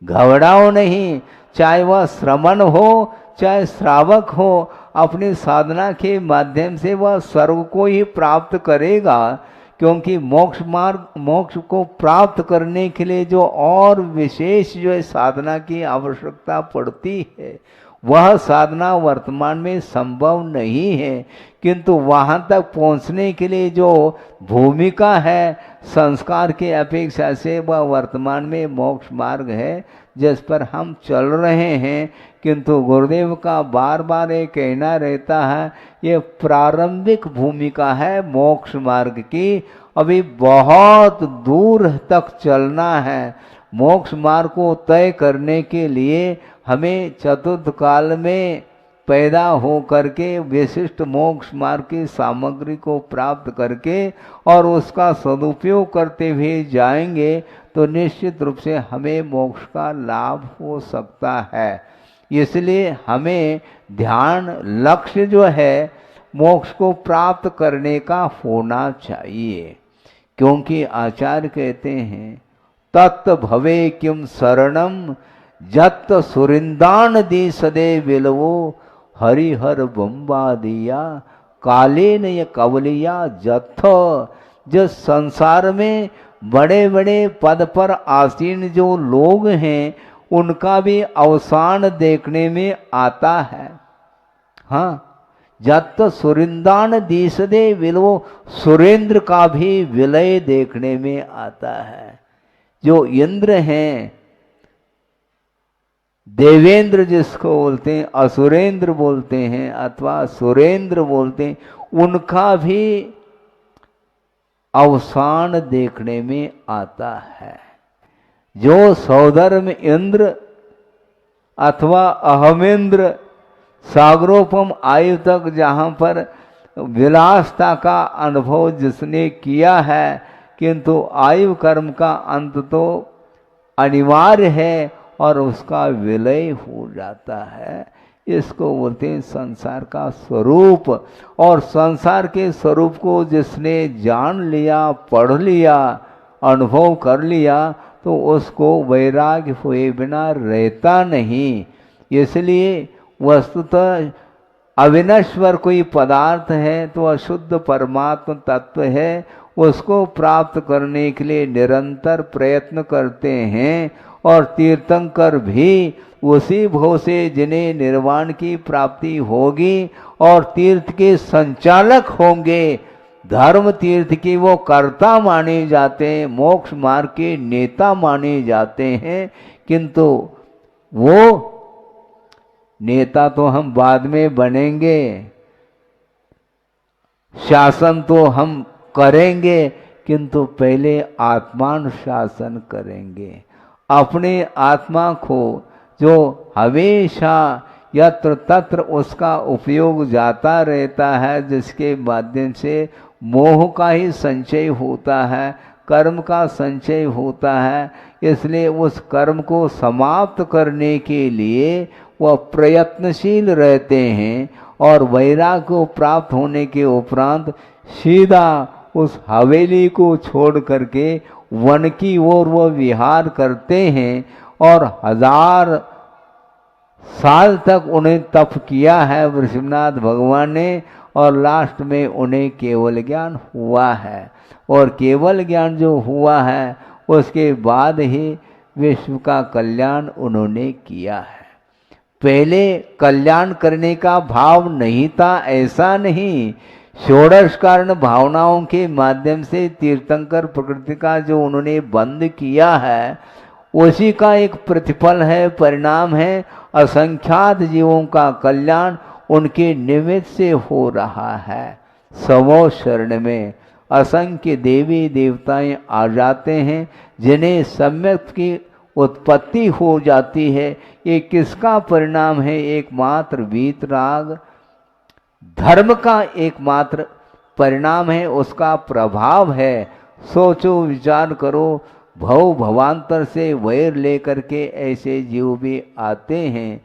घबराओ नहीं, चाहे वह श्रमण हो चाहे श्रावक हो, अपनी साधना के माध्यम से वह स्वर्ग को ही प्राप्त करेगा, क्योंकि मोक्ष मार्ग, मोक्ष को प्राप्त करने के लिए जो और विशेष जो है साधना की आवश्यकता पड़ती है वह साधना वर्तमान में संभव नहीं है, किंतु वहाँ तक पहुँचने के लिए जो भूमिका है संस्कार के अपेक्षा से वह वर्तमान में मोक्ष मार्ग है जिस पर हम चल रहे हैं। किंतु गुरुदेव का बार बार ये कहना रहता है ये प्रारंभिक भूमिका है मोक्ष मार्ग की, अभी बहुत दूर तक चलना है। मोक्ष मार्ग को तय करने के लिए हमें चतुर्थ काल में पैदा हो करके विशिष्ट मोक्ष मार्ग की सामग्री को प्राप्त करके और उसका सदुपयोग करते हुए जाएंगे तो निश्चित रूप से हमें मोक्ष का लाभ हो सकता है। इसलिए हमें ध्यान लक्ष्य जो है मोक्ष को प्राप्त करने का होना चाहिए, क्योंकि आचार्य कहते हैं तत् भवे किम शरणम जत सुरिंदान दी सदे विलवो हरिहर बम्बा दिया काले न ये कवलिया जथ। जो संसार में बड़े बड़े पद पर आसीन जो लोग हैं उनका भी अवसान देखने में आता है। हाँ, जत सुरिंदान दीसदे विलवो, सुरेंद्र का भी विलय देखने में आता है। जो इंद्र हैं, देवेंद्र जिसको बोलते हैं, असुरेंद्र बोलते हैं अथवा सुरेंद्र बोलते हैं, उनका भी अवसान देखने में आता है। जो सौधर्म इंद्र अथवा अहमेंद्र सागरोपम आयु तक जहाँ पर विलासता का अनुभव जिसने किया है, किंतु आयु कर्म का अंत तो अनिवार्य है और उसका विलय हो जाता है। इसको बोलते हैं संसार का स्वरूप। और संसार के स्वरूप को जिसने जान लिया, पढ़ लिया, अनुभव कर लिया तो उसको वैराग्य हुए बिना रहता नहीं। इसलिए वस्तुतः अविनश्वर कोई पदार्थ है तो अशुद्ध परमात्म तत्व है, उसको प्राप्त करने के लिए निरंतर प्रयत्न करते हैं। और तीर्थंकर भी उसी भव से जिन्हें निर्वाण की प्राप्ति होगी और तीर्थ के संचालक होंगे, धर्म तीर्थ की वो कर्ता माने जाते हैं, मोक्ष मार्ग के नेता माने जाते हैं। किंतु वो नेता तो हम बाद में बनेंगे, शासन तो हम करेंगे, किंतु पहले आत्मानुशासन करेंगे। अपने आत्मा को जो हमेशा यत्र तत्र उसका उपयोग जाता रहता है, जिसके माध्यम से मोह का ही संचय होता है, कर्म का संचय होता है। इसलिए उस कर्म को समाप्त करने के लिए वह प्रयत्नशील रहते हैं और वैराग्य को प्राप्त होने के उपरांत सीधा उस हवेली को छोड़ करके वन की ओर वह विहार करते हैं और 1000 साल तक उन्हें तप किया है वृषभनाथ भगवान ने, और लास्ट में उन्हें केवल ज्ञान हुआ है। और केवल ज्ञान जो हुआ है उसके बाद ही विश्व का कल्याण उन्होंने किया है। पहले कल्याण करने का भाव नहीं था, ऐसा नहीं। षोडश कारण भावनाओं के माध्यम से तीर्थंकर प्रकृति का जो उन्होंने बंद किया है, उसी का एक प्रतिफल है, परिणाम है। असंख्यात जीवों का कल्याण उनके निमित्त से हो रहा है। 100 शरण में असंख्य देवी देवताएं आ जाते हैं, जिन्हें सम्यक की उत्पत्ति हो जाती है। ये किसका परिणाम है? एकमात्र वीतराग धर्म का एकमात्र परिणाम है, उसका प्रभाव है। सोचो, विचार करो, भव भवांतर से वैर लेकर के ऐसे जीव भी आते हैं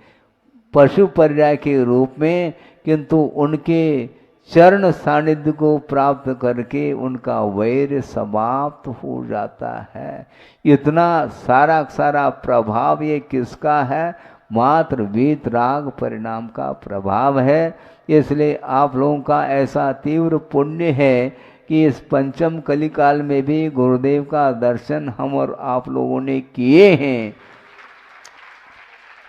पशु पर्याय के रूप में, किंतु उनके चरण सानिध्य को प्राप्त करके उनका वैर समाप्त हो जाता है। इतना सारा प्रभाव ये किसका है? मात्र वीतराग परिणाम का प्रभाव है। इसलिए आप लोगों का ऐसा तीव्र पुण्य है कि इस पंचम कलिकाल में भी गुरुदेव का दर्शन हम और आप लोगों ने किए हैं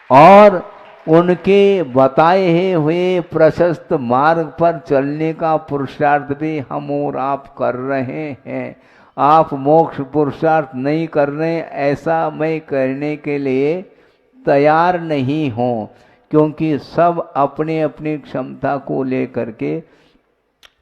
और उनके बताए हुए प्रशस्त मार्ग पर चलने का पुरुषार्थ भी हम और आप कर रहे हैं। आप मोक्ष पुरुषार्थ नहीं कर रहे, ऐसा मैं करने के लिए तैयार नहीं हूँ, क्योंकि सब अपने अपनी क्षमता को लेकर के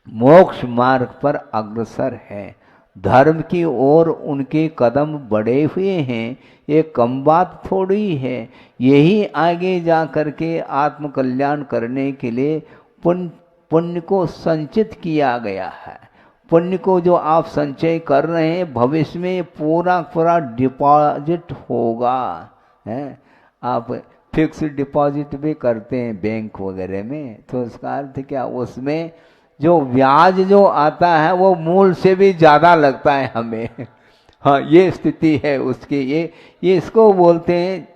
मोक्ष मार्ग पर अग्रसर है। धर्म की ओर उनके कदम बढ़े हुए हैं, ये कम बात थोड़ी है। यही आगे जा कर के आत्म कल्याण करने के लिए पुण्य को संचित किया गया है। पुण्य को जो आप संचय कर रहे हैं, भविष्य में पूरा डिपॉजिट होगा। है, आप फिक्स डिपॉजिट भी करते हैं बैंक वगैरह में, तो उसका अर्थ क्या? उसमें जो ब्याज जो आता है वो मूल से भी ज़्यादा लगता है हमें। हाँ, ये स्थिति है उसकी। ये इसको बोलते हैं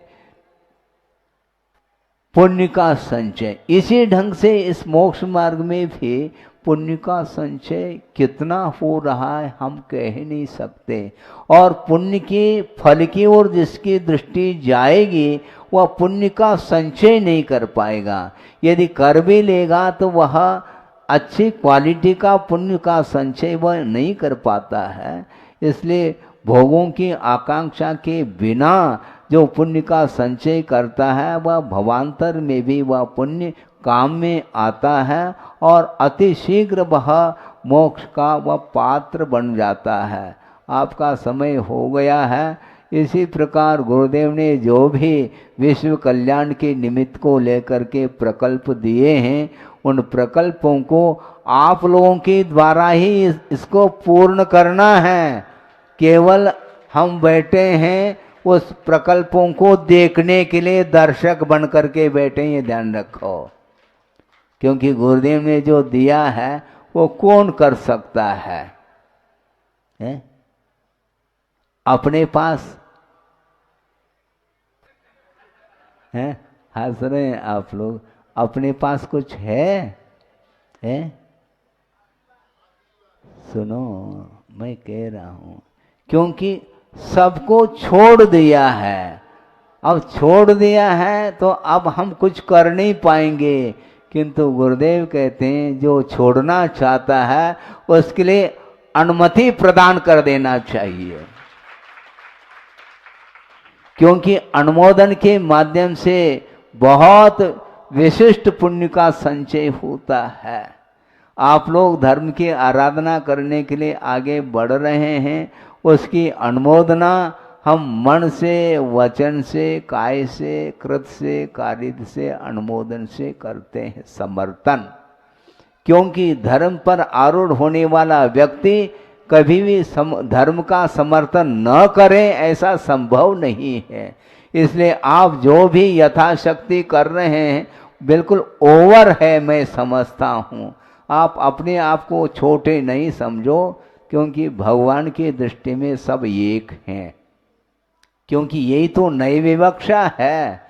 पुण्य का संचय। इसी ढंग से इस मोक्ष मार्ग में भी पुण्य का संचय कितना हो रहा है हम कह नहीं सकते। और पुण्य के फल की ओर जिसकी दृष्टि जाएगी वह पुण्य का संचय नहीं कर पाएगा। यदि कर भी लेगा तो वह अच्छी क्वालिटी का पुण्य का संचय वह नहीं कर पाता है। इसलिए भोगों की आकांक्षा के बिना जो पुण्य का संचय करता है वह भवांतर में भी वह पुण्य काम में आता है और अति शीघ्र वह मोक्ष का वह पात्र बन जाता है। आपका समय हो गया है। इसी प्रकार गुरुदेव ने जो भी विश्व कल्याण के निमित्त को लेकर के प्रकल्प दिए हैं, उन प्रकल्पों को आप लोगों के द्वारा ही इसको पूर्ण करना है। केवल हम बैठे हैं उस प्रकल्पों को देखने के लिए, दर्शक बन करके बैठे, ये ध्यान रखो। क्योंकि गुरुदेव ने जो दिया है वो कौन कर सकता है? अपने पास है? हंस रहे हैं आप लोग। अपने पास कुछ है? सुनो, मैं कह रहा हूं, क्योंकि सबको छोड़ दिया है। अब छोड़ दिया है तो अब हम कुछ कर नहीं पाएंगे, किंतु गुरुदेव कहते हैं जो छोड़ना चाहता है उसके लिए अनुमति प्रदान कर देना चाहिए। क्योंकि अनुमोदन के माध्यम से बहुत विशिष्ट पुण्य का संचय होता है। आप लोग धर्म की आराधना करने के लिए आगे बढ़ रहे हैं, उसकी अनुमोदना हम मन से, वचन से, काय से, कृत से, कारित से, अनुमोदन से करते हैं समर्थन। क्योंकि धर्म पर आरूढ़ होने वाला व्यक्ति कभी भी धर्म का समर्थन न करे ऐसा संभव नहीं है। इसलिए आप जो भी यथाशक्ति कर रहे हैं बिल्कुल ओवर है, मैं समझता हूँ। आप अपने आप को छोटे नहीं समझो, क्योंकि भगवान की दृष्टि में सब एक हैं। क्योंकि यही तो नई विवक्षा है।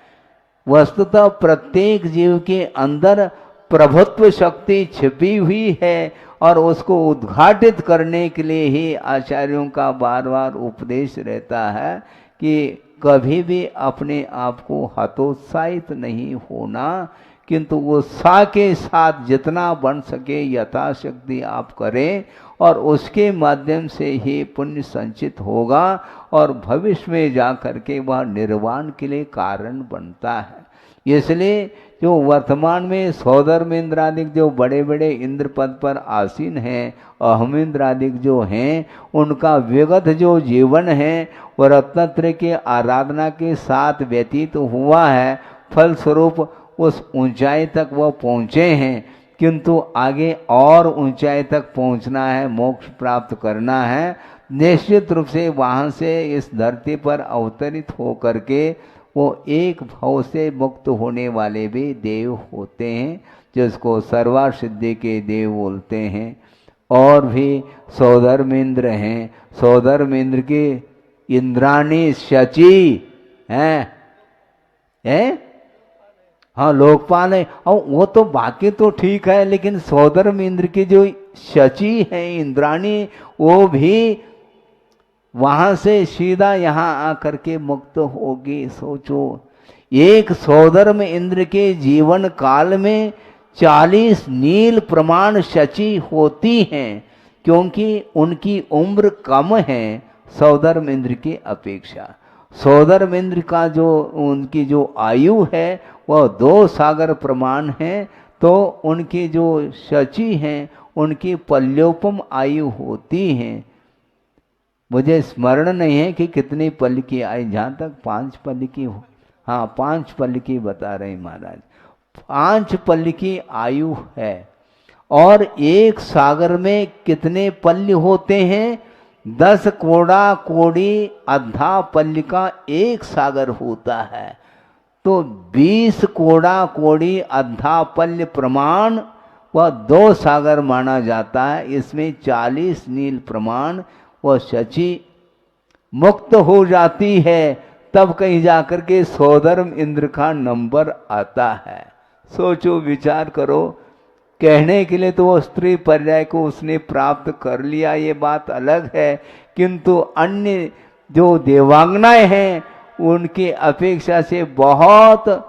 वस्तुतः प्रत्येक जीव के अंदर प्रभुत्व शक्ति छिपी हुई है और उसको उद्घाटित करने के लिए ही आचार्यों का बार बार उपदेश रहता है कि कभी भी अपने आप को हतोत्साहित नहीं होना, किंतु उत्साह के साथ जितना बन सके यथाशक्ति आप करें और उसके माध्यम से ही पुण्य संचित होगा और भविष्य में जा कर के वह निर्वाण के लिए कारण बनता है। इसलिए जो वर्तमान में सौधर्मेंद्रादिक जो बड़े बड़े इंद्र पद पर आसीन हैं, अहमेंद्रादिक जो हैं, उनका विगत जो जीवन है वह रत्नत्रय के आराधना के साथ व्यतीत हुआ है। फलस्वरूप उस ऊंचाई तक वह पहुँचे हैं, किंतु आगे और ऊंचाई तक पहुंचना है, मोक्ष प्राप्त करना है। निश्चित रूप से वहाँ से इस धरती पर अवतरित हो करके वो एक भाव से मुक्त होने वाले भी देव होते हैं, जिसको सर्वासिद्धि के देव बोलते हैं। और भी सौधर्मेंद्र हैं, सौधर्मेंद्र के इंद्राणी शची हैं, हाँ लोकपाल है। और वो तो बाकी तो ठीक है, लेकिन सौधर्मेंद्र की जो शची है इंद्राणी, वो भी वहाँ से सीधा यहाँ आकर के मुक्त होगी। सोचो, एक सौधर्म इंद्र के जीवन काल में 40 नील प्रमाण शची होती हैं, क्योंकि उनकी उम्र कम है सौधर्म इंद्र की अपेक्षा। सौधर्म इंद्र का जो उनकी जो आयु है वह 2 सागर प्रमाण है, तो उनकी जो शची हैं उनकी पल्योपम आयु होती हैं। मुझे स्मरण नहीं है कि कितनी पल की आई, जहाँ तक 5 पल की हो, हाँ 5 पल की बता रहे महाराज, 5 पल की आयु है। और एक सागर में कितने पल्य होते हैं? 10 कोड़ा कोड़ी आधा पल्य का एक सागर होता है। तो 20 कोड़ा कोड़ी आधा पल्य प्रमाण वह 2 सागर माना जाता है। इसमें 40 नील प्रमाण वह शची मुक्त हो जाती है, तब कहीं जाकर के सौधर्म इंद्र का नंबर आता है। सोचो, विचार करो। कहने के लिए तो वो स्त्री पर्याय को उसने प्राप्त कर लिया, ये बात अलग है, किंतु अन्य जो देवांगनाएं हैं उनकी अपेक्षा से बहुत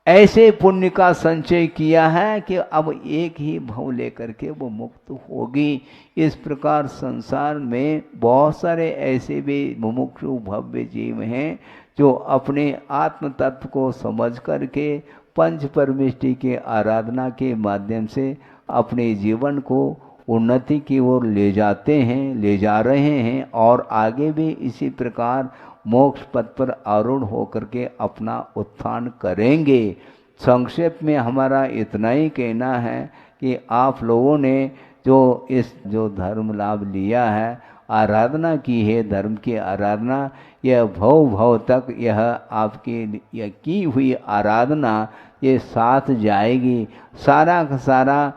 ऐसे पुण्य का संचय किया है कि अब एक ही भव लेकर के वो मुक्त होगी। इस प्रकार संसार में बहुत सारे ऐसे भी मुमुक्षु भव्य जीव हैं जो अपने आत्म तत्व को समझ करके पंच परमेष्टि के आराधना के माध्यम से अपने जीवन को उन्नति की ओर ले जाते हैं, ले जा रहे हैं और आगे भी इसी प्रकार मोक्ष पथ पर आरूढ़ होकर के अपना उत्थान करेंगे। संक्षेप में हमारा इतना ही कहना है कि आप लोगों ने जो धर्म लाभ लिया है, आराधना की है, धर्म की आराधना, यह भव भव तक यह आपकी यह की हुई आराधना ये साथ जाएगी। सारा का सारा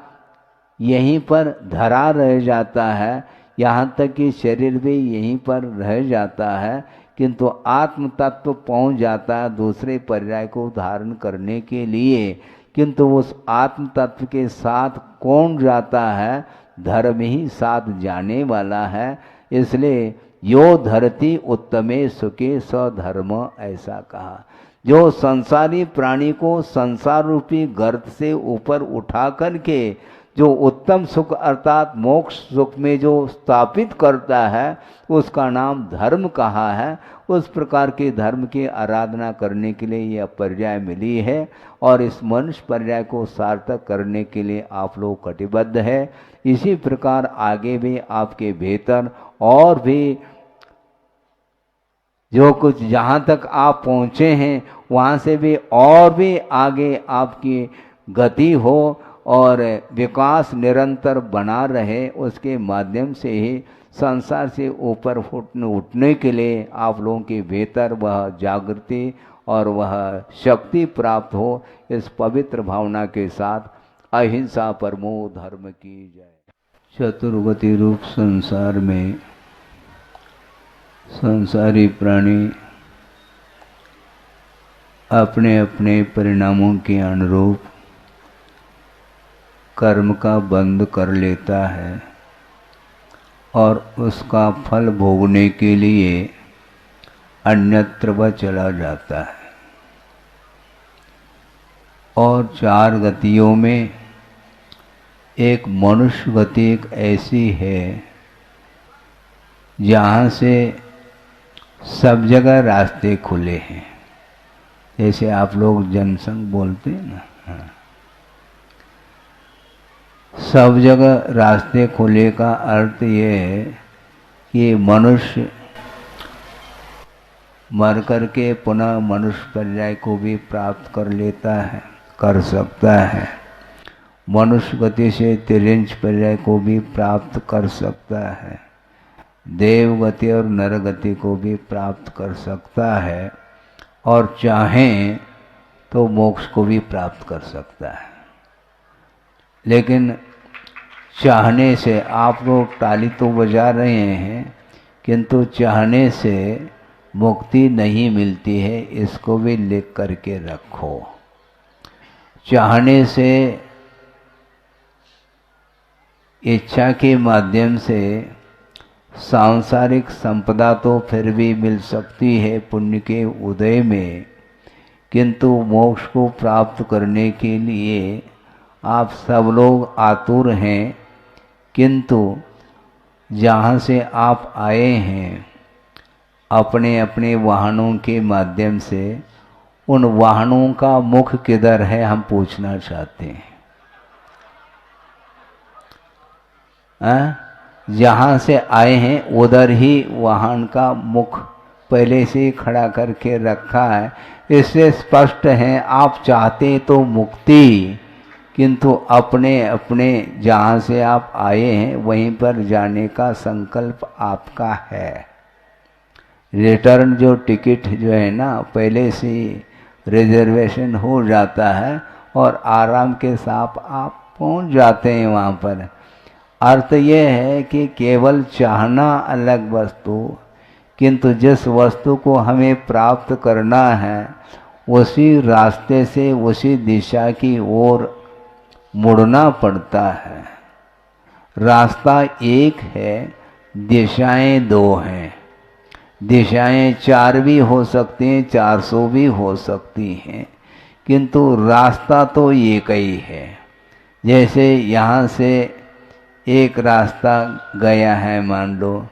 यहीं पर धरा रह जाता है, यहाँ तक कि शरीर भी यहीं पर रह जाता है, किंतु आत्म तत्व पहुँच जाता है दूसरे पर्याय को धारण करने के लिए। किंतु उस आत्म तत्व के साथ कौन जाता है? धर्म ही साथ जाने वाला है। इसलिए यो धरती उत्तमे सुखे स धर्म, ऐसा कहा। जो संसारी प्राणी को संसार रूपी गर्त से ऊपर उठा करके जो उत्तम सुख अर्थात मोक्ष सुख में जो स्थापित करता है उसका नाम धर्म कहा है। उस प्रकार के धर्म की आराधना करने के लिए यह पर्याय मिली है और इस मनुष्य पर्याय को सार्थक करने के लिए आप लोग कटिबद्ध है। इसी प्रकार आगे भी आपके भीतर और भी जो कुछ जहाँ तक आप पहुँचे हैं वहाँ से भी और भी आगे आपकी गति हो और विकास निरंतर बना रहे, उसके माध्यम से ही संसार से ऊपर उठने के लिए आप लोगों के भीतर वह जागृति और वह शक्ति प्राप्त हो। इस पवित्र भावना के साथ अहिंसा परमो धर्म की जय। चतुर्गति रूप संसार में संसारी प्राणी अपने अपने परिणामों के अनुरूप कर्म का बंध कर लेता है और उसका फल भोगने के लिए अन्यत्र वह चला जाता है। और चार गतियों में एक मनुष्य गति एक ऐसी है जहाँ से सब जगह रास्ते खुले हैं। जैसे आप लोग जनसंघ बोलते हैं ना, हाँ। सब जगह रास्ते खुले का अर्थ ये है कि मनुष्य मर करके पुनः मनुष्य पर्याय को भी प्राप्त कर लेता है, कर सकता है। मनुष्य गति से तिर्यंच पर्याय को भी प्राप्त कर सकता है। देव गति और नर गति को भी प्राप्त कर सकता है और चाहें तो मोक्ष को भी प्राप्त कर सकता है। लेकिन चाहने से आप लोग ताली तो बजा रहे हैं, किंतु चाहने से मुक्ति नहीं मिलती है, इसको भी लिख करके रखो। चाहने से इच्छा के माध्यम से सांसारिक संपदा तो फिर भी मिल सकती है पुण्य के उदय में, किंतु मोक्ष को प्राप्त करने के लिए आप सब लोग आतुर हैं। किंतु जहाँ से आप आए हैं अपने अपने वाहनों के माध्यम से, उन वाहनों का मुख किधर है हम पूछना चाहते हैं। जहाँ से आए हैं उधर ही वाहन का मुख पहले से ही खड़ा करके रखा है। इससे स्पष्ट है आप चाहते तो मुक्ति, किंतु अपने अपने जहाँ से आप आए हैं वहीं पर जाने का संकल्प आपका है। रिटर्न जो टिकट जो है ना पहले से रिजर्वेशन हो जाता है और आराम के साथ आप पहुँच जाते हैं वहाँ पर। अर्थ ये है कि केवल चाहना अलग वस्तु, किंतु जिस वस्तु को हमें प्राप्त करना है उसी रास्ते से उसी दिशा की ओर मुड़ना पड़ता है। रास्ता एक है, दिशाएं दो हैं। दिशाएं चार भी हो सकती हैं, 400 भी हो सकती हैं, किंतु रास्ता तो एक ही है। जैसे यहाँ से एक रास्ता गया है, मान लो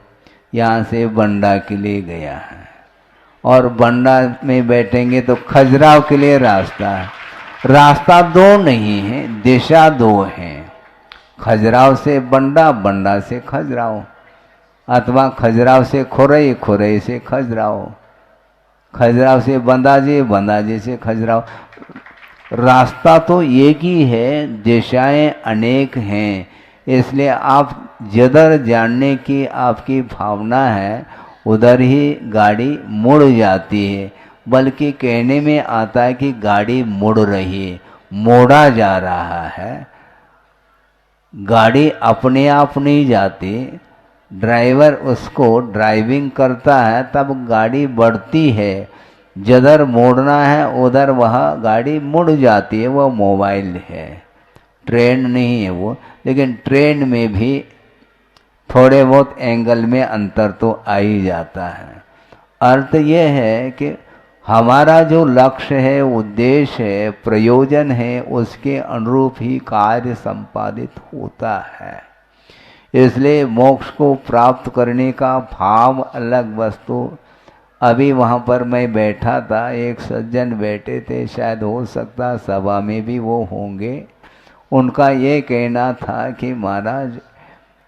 यहाँ से बंडा के लिए गया है और बंडा में बैठेंगे तो खजुराहो के लिए रास्ता है। रास्ता दो नहीं है, दिशा दो हैं। खजुराहो से बंडा, बंडा से खजुराहो, अथवा खजुराहो से खुरई, खुरई से खजुराहो, खजुराहो से बंदाजी, बंदाजी से खजुराहो। रास्ता तो एक ही है, दिशाएं अनेक हैं। इसलिए आप जिधर जानने की आपकी भावना है उधर ही गाड़ी मुड़ जाती है। बल्कि कहने में आता है कि गाड़ी मुड़ रही है, मोड़ा जा रहा है। गाड़ी अपने आप नहीं जाती, ड्राइवर उसको ड्राइविंग करता है तब गाड़ी बढ़ती है। जिधर मोड़ना है उधर वह गाड़ी मुड़ जाती है। वह मोबाइल है, ट्रेन नहीं है वो। लेकिन ट्रेन में भी थोड़े बहुत एंगल में अंतर तो आ ही जाता है। अर्थ ये है कि हमारा जो लक्ष्य है, उद्देश्य है, प्रयोजन है, उसके अनुरूप ही कार्य संपादित होता है। इसलिए मोक्ष को प्राप्त करने का भाव अलग वस्तु। अभी वहाँ पर मैं बैठा था, एक सज्जन बैठे थे, शायद हो सकता सभा में भी वो होंगे। उनका ये कहना था कि महाराज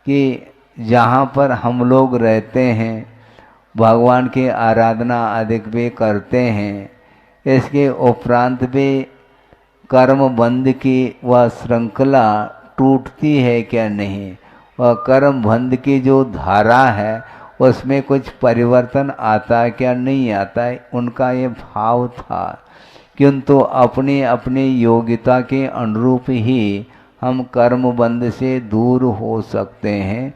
कि जहाँ पर हम लोग रहते हैं भगवान की आराधना अधिक भी करते हैं। इसके उपरांत भी कर्म बंध की वह श्रृंखला टूटती है क्या नहीं, वह कर्म बंध की जो धारा है उसमें कुछ परिवर्तन आता है क्या नहीं आता है, उनका ये भाव था। किंतु अपनी अपनी योग्यता के अनुरूप ही हम कर्म बंध से दूर हो सकते हैं।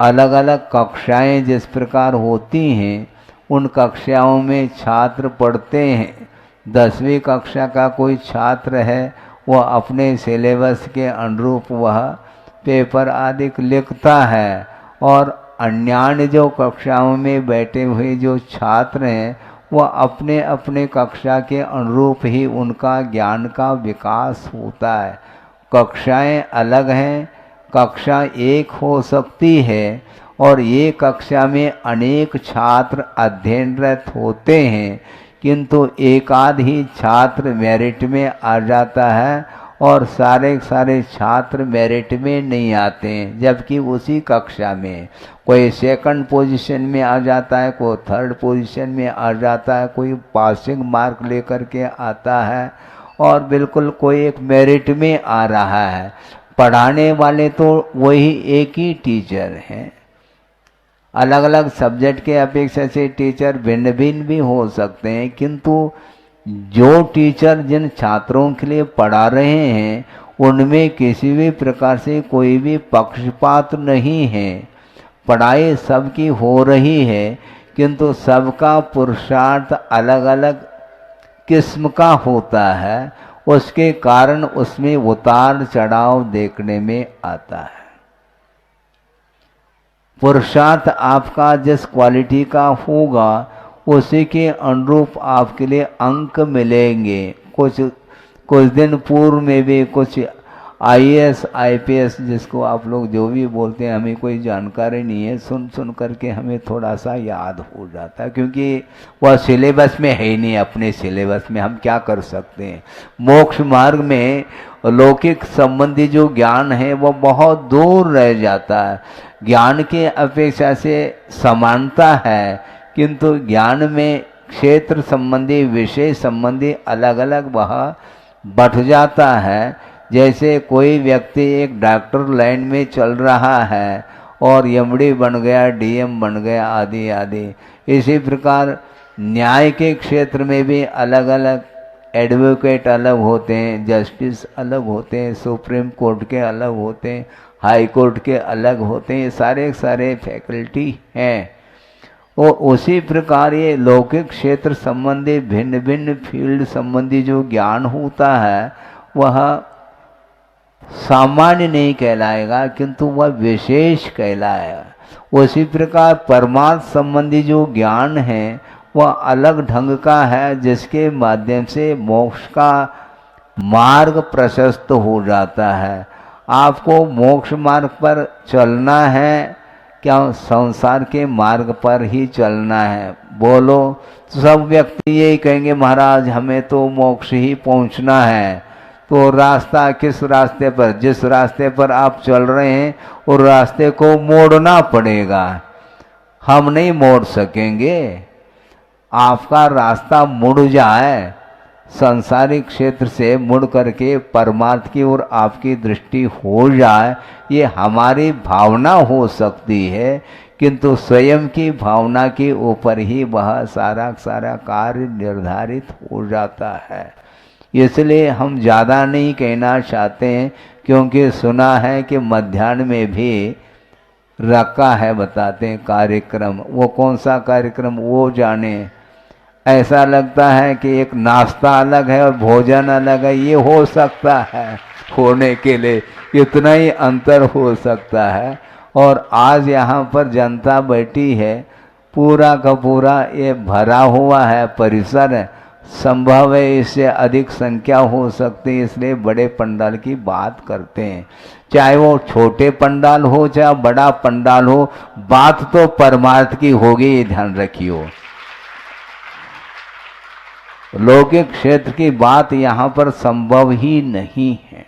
अलग अलग कक्षाएं जिस प्रकार होती हैं, उन कक्षाओं में छात्र पढ़ते हैं। 10वीं कक्षा का कोई छात्र है, वह अपने सिलेबस के अनुरूप वह पेपर आदि लिखता है, और अन्य जो कक्षाओं में बैठे हुए जो छात्र हैं वह अपने अपने कक्षा के अनुरूप ही उनका ज्ञान का विकास होता है। कक्षाएं अलग हैं, कक्षा एक हो सकती है और ये कक्षा में अनेक छात्र अध्ययनरत होते हैं, किंतु एकाध ही छात्र मेरिट में आ जाता है और सारे छात्र मेरिट में नहीं आते हैं। जबकि उसी कक्षा में कोई सेकंड पोजीशन में आ जाता है, कोई थर्ड पोजीशन में आ जाता है, कोई पासिंग मार्क लेकर के आता है और बिल्कुल कोई एक मेरिट में आ रहा है। पढ़ाने वाले तो वही एक ही टीचर हैं। अलग अलग सब्जेक्ट के अपेक्षा से टीचर भिन्न भिन्न भी हो सकते हैं, किंतु जो टीचर जिन छात्रों के लिए पढ़ा रहे हैं उनमें किसी भी प्रकार से कोई भी पक्षपात नहीं है। पढ़ाई सबकी हो रही है, किंतु सबका पुरुषार्थ अलग अलग किस्म का होता है। उसके कारण उसमें उतार चढ़ाव देखने में आता है। पुरुषार्थ आपका जिस क्वालिटी का होगा उसी के अनुरूप आपके लिए अंक मिलेंगे। कुछ दिन पूर्व में भी कुछ IAS IPS जिसको आप लोग जो भी बोलते हैं, हमें कोई जानकारी नहीं है, सुन करके हमें थोड़ा सा याद हो जाता है, क्योंकि वह सिलेबस में है ही नहीं। अपने सिलेबस में हम क्या कर सकते हैं। मोक्ष मार्ग में लौकिक संबंधी जो ज्ञान है वह बहुत दूर रह जाता है। ज्ञान के अपेक्षा से समानता है, किंतु ज्ञान में क्षेत्र संबंधी विषय संबंधी अलग अलग वह बढ़ जाता है। जैसे कोई व्यक्ति एक डॉक्टर लाइन में चल रहा है और एमडी बन गया, DM बन गया, आदि आदि। इसी प्रकार न्याय के क्षेत्र में भी अलग अलग एडवोकेट अलग होते हैं, जस्टिस अलग होते हैं, सुप्रीम कोर्ट के अलग होते हैं, हाई कोर्ट के अलग होते हैं। सारे फैकल्टी हैं। और उसी प्रकार ये लौकिक क्षेत्र संबंधी भिन्न भिन्न फील्ड संबंधी जो ज्ञान होता है वह सामान्य नहीं कहलाएगा, किंतु वह विशेष कहलाएगा। उसी प्रकार परमार्थ संबंधी जो ज्ञान है वह अलग ढंग का है, जिसके माध्यम से मोक्ष का मार्ग प्रशस्त हो जाता है। आपको मोक्ष मार्ग पर चलना है क्या संसार के मार्ग पर ही चलना है? बोलो। सब व्यक्ति यही कहेंगे महाराज हमें तो मोक्ष ही पहुंचना है। तो रास्ता किस रास्ते पर? जिस रास्ते पर आप चल रहे हैं उस रास्ते को मोड़ना पड़ेगा। हम नहीं मोड़ सकेंगे। आपका रास्ता मुड़ जाए, सांसारिक क्षेत्र से मुड़ करके परमार्थ की ओर आपकी दृष्टि हो जाए, ये हमारी भावना हो सकती है, किंतु स्वयं की भावना के ऊपर ही वह सारा कार्य निर्धारित हो जाता है। इसलिए हम ज़्यादा नहीं कहना चाहते हैं, क्योंकि सुना है कि मध्याह्न में भी रखा है, बताते हैं कार्यक्रम। वो कौन सा कार्यक्रम वो जाने। ऐसा लगता है कि एक नाश्ता अलग है और भोजन अलग है। ये हो सकता है, होने के लिए इतना ही अंतर हो सकता है। और आज यहाँ पर जनता बैठी है, पूरा का पूरा ये भरा हुआ है परिसर है। संभव है इससे अधिक संख्या हो सकती है, इसलिए बड़े पंडाल की बात करते हैं। चाहे वो छोटे पंडाल हो चाहे बड़ा पंडाल हो, बात तो परमार्थ की होगी, ये ध्यान रखियो। लौकिक क्षेत्र की बात यहाँ पर संभव ही नहीं है।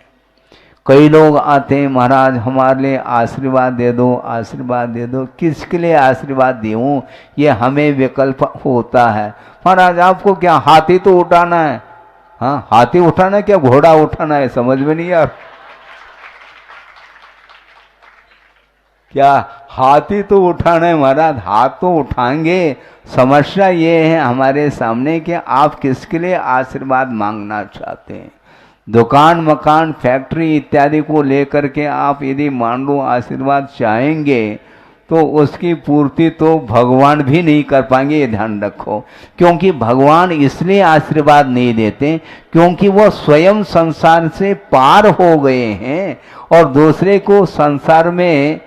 कई लोग आते हैं, महाराज हमारे लिए आशीर्वाद दे दो, आशीर्वाद दे दो। किसके लिए आशीर्वाद दूँ, ये हमें विकल्प होता है। महाराज आपको क्या हाथी तो उठाना है? हाँ, हाथी उठाना है क्या घोड़ा उठाना है? समझ में नहीं यार। क्या हाथी तो उठाना है महाराज, हाथ तो उठाएंगे। समस्या ये है हमारे सामने कि आप किसके लिए आशीर्वाद मांगना चाहते हैं। दुकान मकान फैक्ट्री इत्यादि को लेकर के आप यदि मान लो आशीर्वाद चाहेंगे तो उसकी पूर्ति तो भगवान भी नहीं कर पाएंगे, ये ध्यान रखो। क्योंकि भगवान इसलिए आशीर्वाद नहीं देते क्योंकि वो स्वयं संसार से पार हो गए हैं और दूसरे को संसार में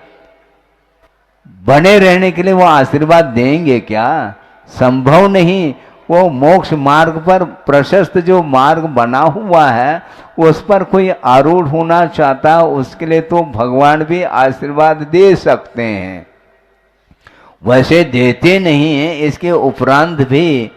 बने रहने के लिए वो आशीर्वाद देंगे क्या? संभव नहीं। वो मोक्ष मार्ग पर प्रशस्त जो मार्ग बना हुआ है उस पर कोई आरूढ़ होना चाहता है, उसके लिए तो भगवान भी आशीर्वाद दे सकते हैं, वैसे देते नहीं हैं। इसके उपरांत भी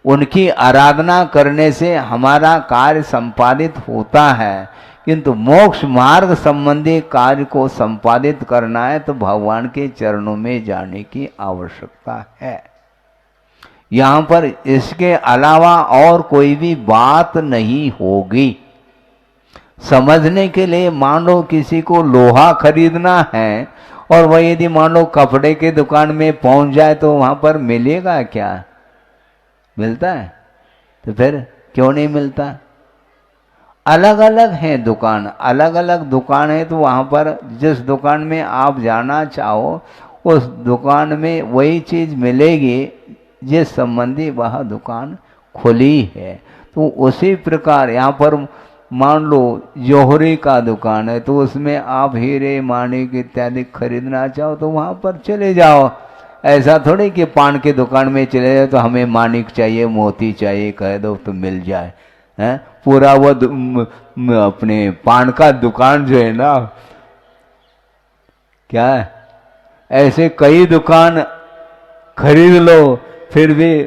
उनकी आराधना करने से हमारा कार्य संपादित होता है, किंतु मोक्ष मार्ग संबंधी कार्य को संपादित करना है तो भगवान के चरणों में जाने की आवश्यकता है। यहाँ पर इसके अलावा और कोई भी बात नहीं होगी। समझने के लिए मान लो किसी को लोहा खरीदना है और वह यदि मान लो कपड़े के दुकान में पहुंच जाए तो वहां पर मिलेगा क्या? मिलता है? तो फिर क्यों नहीं मिलता? अलग अलग है दुकान, अलग अलग दुकान है, तो वहां पर जिस दुकान में आप जाना चाहो उस दुकान में वही चीज मिलेगी जिस संबंधी वह दुकान खुली है। तो उसी प्रकार यहाँ पर मान लो जौहरी का दुकान है तो उसमें आप हीरे माणिक इत्यादि खरीदना चाहो तो वहाँ पर चले जाओ। ऐसा थोड़ी कि पान की दुकान में चले जाओ तो हमें माणिक चाहिए मोती चाहिए कह दो तो मिल जाए। हैं पूरा वो अपने पान का दुकान जो है ना, क्या है, ऐसे कई दुकान खरीद लो फिर भी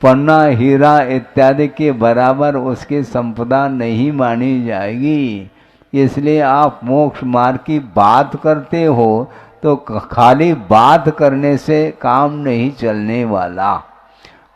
पन्ना हीरा इत्यादि के बराबर उसकी संपदा नहीं मानी जाएगी। इसलिए आप मोक्ष मार्ग की बात करते हो तो खाली बात करने से काम नहीं चलने वाला,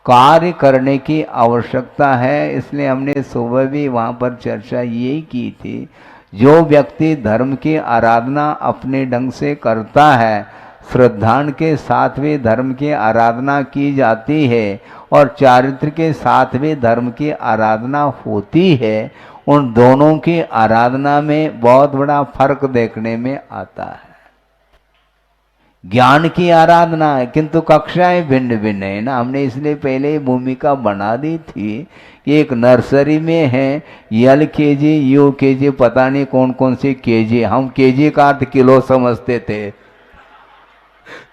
कार्य करने की आवश्यकता है। इसलिए हमने सुबह भी वहाँ पर चर्चा यही की थी, जो व्यक्ति धर्म की आराधना अपने ढंग से करता है, श्रद्धान के साथ भी धर्म की आराधना की जाती है और चारित्र के साथ भी धर्म की आराधना होती है, उन दोनों की आराधना में बहुत बड़ा फर्क देखने में आता है। ज्ञान की आराधना है किंतु कक्षाएं भिन्न भिन्न है ना, हमने इसलिए पहले भूमिका बना दी थी। एक नर्सरी में है LKG UKG, पता नहीं कौन कौन सी KG, हम KG का अर्थ किलो समझते थे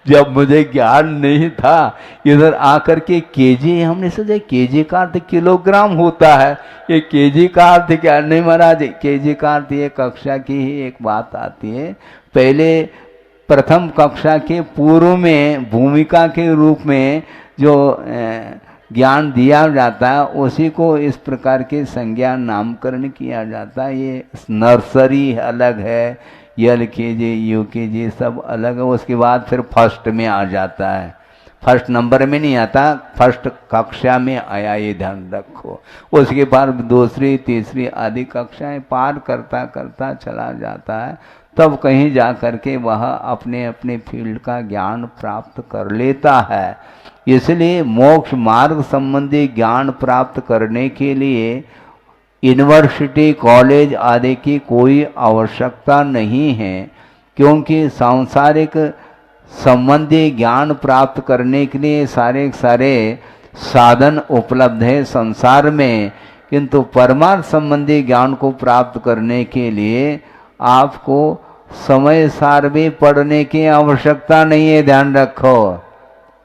जब मुझे ज्ञान नहीं था। इधर आकर के KG, हमने सोचा KG का अर्थ किलोग्राम होता है, ये KG का अर्थ क्या? नहीं महाराज, KG का अर्थ ये कक्षा की ही एक बात आती है। पहले प्रथम कक्षा के पूर्व में भूमिका के रूप में जो ज्ञान दिया जाता है उसी को इस प्रकार के संज्ञा नामकरण किया जाता है। ये नर्सरी अलग है, LKG UKG सब अलग है। उसके बाद फिर फर्स्ट में आ जाता है, फर्स्ट नंबर में नहीं आता, फर्स्ट कक्षा में आया, ये ध्यान रखो। उसके बाद दूसरी तीसरी आदि कक्षाएं पार करता करता चला जाता है, तब कहीं जा कर के वह अपने अपने फील्ड का ज्ञान प्राप्त कर लेता है। इसलिए मोक्ष मार्ग संबंधी ज्ञान प्राप्त करने के लिए यूनिवर्सिटी कॉलेज आदि की कोई आवश्यकता नहीं है, क्योंकि सांसारिक संबंधी ज्ञान प्राप्त करने के लिए सारे साधन उपलब्ध है संसार में, किंतु परमार्थ संबंधी ज्ञान को प्राप्त करने के लिए आपको समय सार भी पढ़ने की आवश्यकता नहीं है, ध्यान रखो।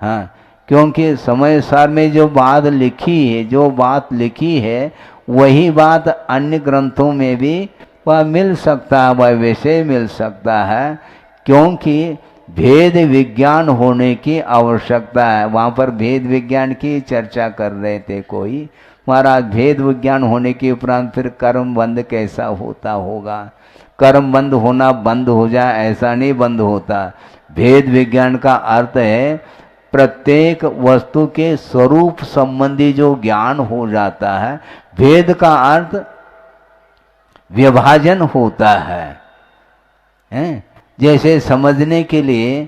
हाँ, क्योंकि समय सार में जो बात लिखी है वही बात अन्य ग्रंथों में भी वह मिल सकता है, वह विषय मिल सकता है, क्योंकि भेद विज्ञान होने की आवश्यकता है। वहाँ पर भेद विज्ञान की चर्चा कर रहे थे कोई, महाराज भेद विज्ञान होने के उपरांत फिर कर्म बंध कैसा होता होगा? कर्म बंद होना बंद हो जाए ऐसा नहीं बंद होता। भेद विज्ञान का अर्थ है प्रत्येक वस्तु के स्वरूप संबंधी जो ज्ञान हो जाता है। भेद का अर्थ विभाजन होता है, जैसे समझने के लिए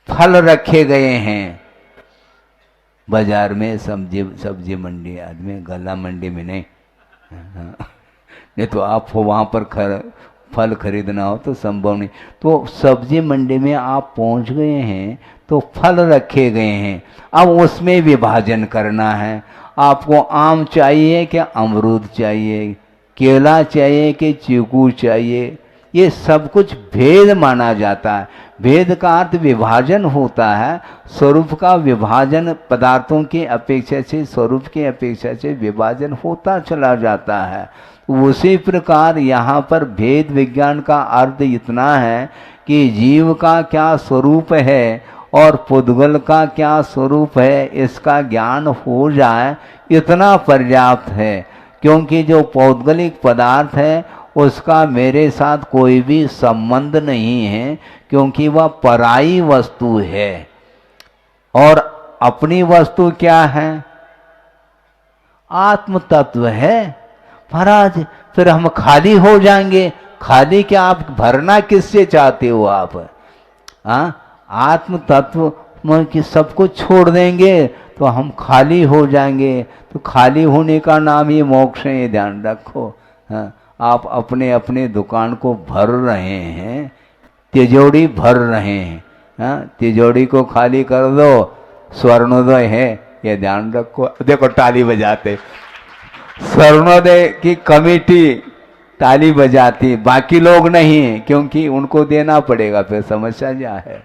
फल रखे गए हैं बाजार में, सब्जी मंडी, आदमी गला मंडी में नहीं तो आप वहाँ पर फल खरीदना हो तो संभव नहीं। तो सब्जी मंडी में आप पहुँच गए हैं तो फल रखे गए हैं, अब उसमें विभाजन करना है। आपको आम चाहिए कि अमरूद चाहिए, केला चाहिए कि चीकू चाहिए, ये सब कुछ भेद माना जाता है। भेद का अर्थ विभाजन होता है, स्वरूप का विभाजन, पदार्थों की अपेक्षा से स्वरूप की अपेक्षा से विभाजन होता चला जाता है। उसी प्रकार यहाँ पर भेद विज्ञान का अर्थ इतना है कि जीव का क्या स्वरूप है और पुद्गल का क्या स्वरूप है, इसका ज्ञान हो जाए इतना पर्याप्त है। क्योंकि जो पौद्गलिक पदार्थ है उसका मेरे साथ कोई भी संबंध नहीं है, क्योंकि वह पराई वस्तु है। और अपनी वस्तु क्या है? आत्म तत्व है। महाराज फिर हम खाली हो जाएंगे। खाली क्या? आप भरना किससे चाहते हो आप? आत्म तत्व कि सब कुछ छोड़ देंगे तो हम खाली हो जाएंगे। तो खाली होने का नाम ही मोक्ष है, ये ध्यान रखो। आप अपने अपने दुकान को भर रहे हैं, तिजोरी भर रहे हैं, तिजोरी को खाली कर दो, स्वर्णोदय है, ये ध्यान रखो। देखो ताली बजाते, स्वर्णोदय की कमेटी ताली बजाती, बाकी लोग नहीं, क्योंकि उनको देना पड़ेगा, फिर समस्या क्या है।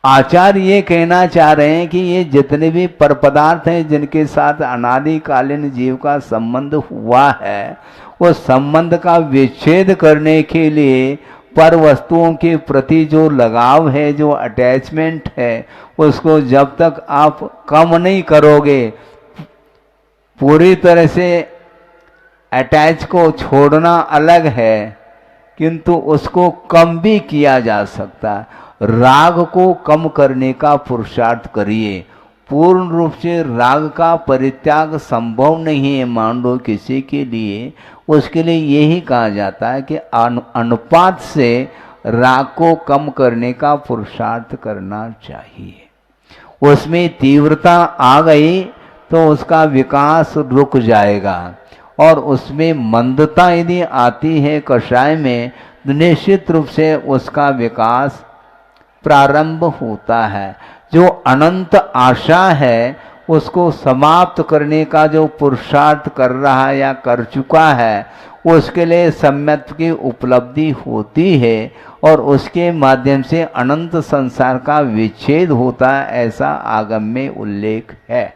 आचार्य ये कहना चाह रहे हैं कि ये जितने भी पर पदार्थ हैं जिनके साथ अनादिकालीन जीव का संबंध हुआ है, वो संबंध का विच्छेद करने के लिए पर वस्तुओं के प्रति जो लगाव है, जो अटैचमेंट है, उसको जब तक आप कम नहीं करोगे, पूरी तरह से अटैच को छोड़ना अलग है, किंतु उसको कम भी किया जा सकता है। राग को कम करने का पुरुषार्थ करिए। पूर्ण रूप से राग का परित्याग संभव नहीं है मान लो किसी के लिए, उसके लिए यही कहा जाता है कि अनुपात से राग को कम करने का पुरुषार्थ करना चाहिए। उसमें तीव्रता आ गई तो उसका विकास रुक जाएगा, और उसमें मंदता यदि आती है कषाय में तो निश्चित रूप से उसका विकास प्रारंभ होता है। जो अनंत आशा है उसको समाप्त करने का जो पुरुषार्थ कर रहा है या कर चुका है, उसके लिए सम्यक की उपलब्धि होती है और उसके माध्यम से अनंत संसार का विच्छेद होता है, ऐसा आगम में उल्लेख है।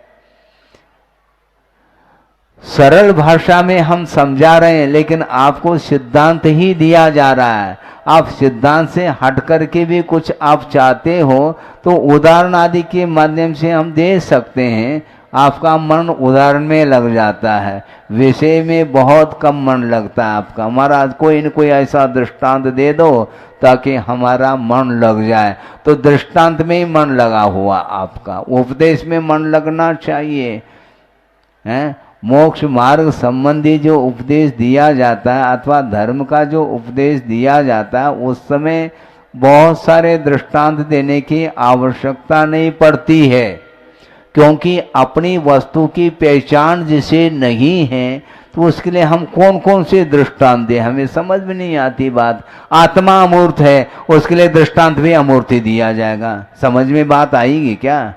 सरल भाषा में हम समझा रहे हैं, लेकिन आपको सिद्धांत ही दिया जा रहा है। आप सिद्धांत से हट करके भी कुछ आप चाहते हो तो उदाहरण आदि के माध्यम से हम दे सकते हैं। आपका मन उदाहरण में लग जाता है, विषय में बहुत कम मन लगता है आपका। महाराज कोई न कोई ऐसा दृष्टांत दे दो ताकि हमारा मन लग जाए। तो दृष्टांत में ही मन लगा हुआ आपका, उपदेश में मन लगना चाहिए। मोक्ष मार्ग संबंधी जो उपदेश दिया जाता है अथवा धर्म का जो उपदेश दिया जाता है, उस समय बहुत सारे दृष्टांत देने की आवश्यकता नहीं पड़ती है, क्योंकि अपनी वस्तु की पहचान जिसे नहीं है तो उसके लिए हम कौन कौन से दृष्टांत दें, हमें समझ में नहीं आती बात। आत्मा अमूर्त है, उसके लिए दृष्टांत भी अमूर्त ही दिया जाएगा। समझ में बात आएगी क्या?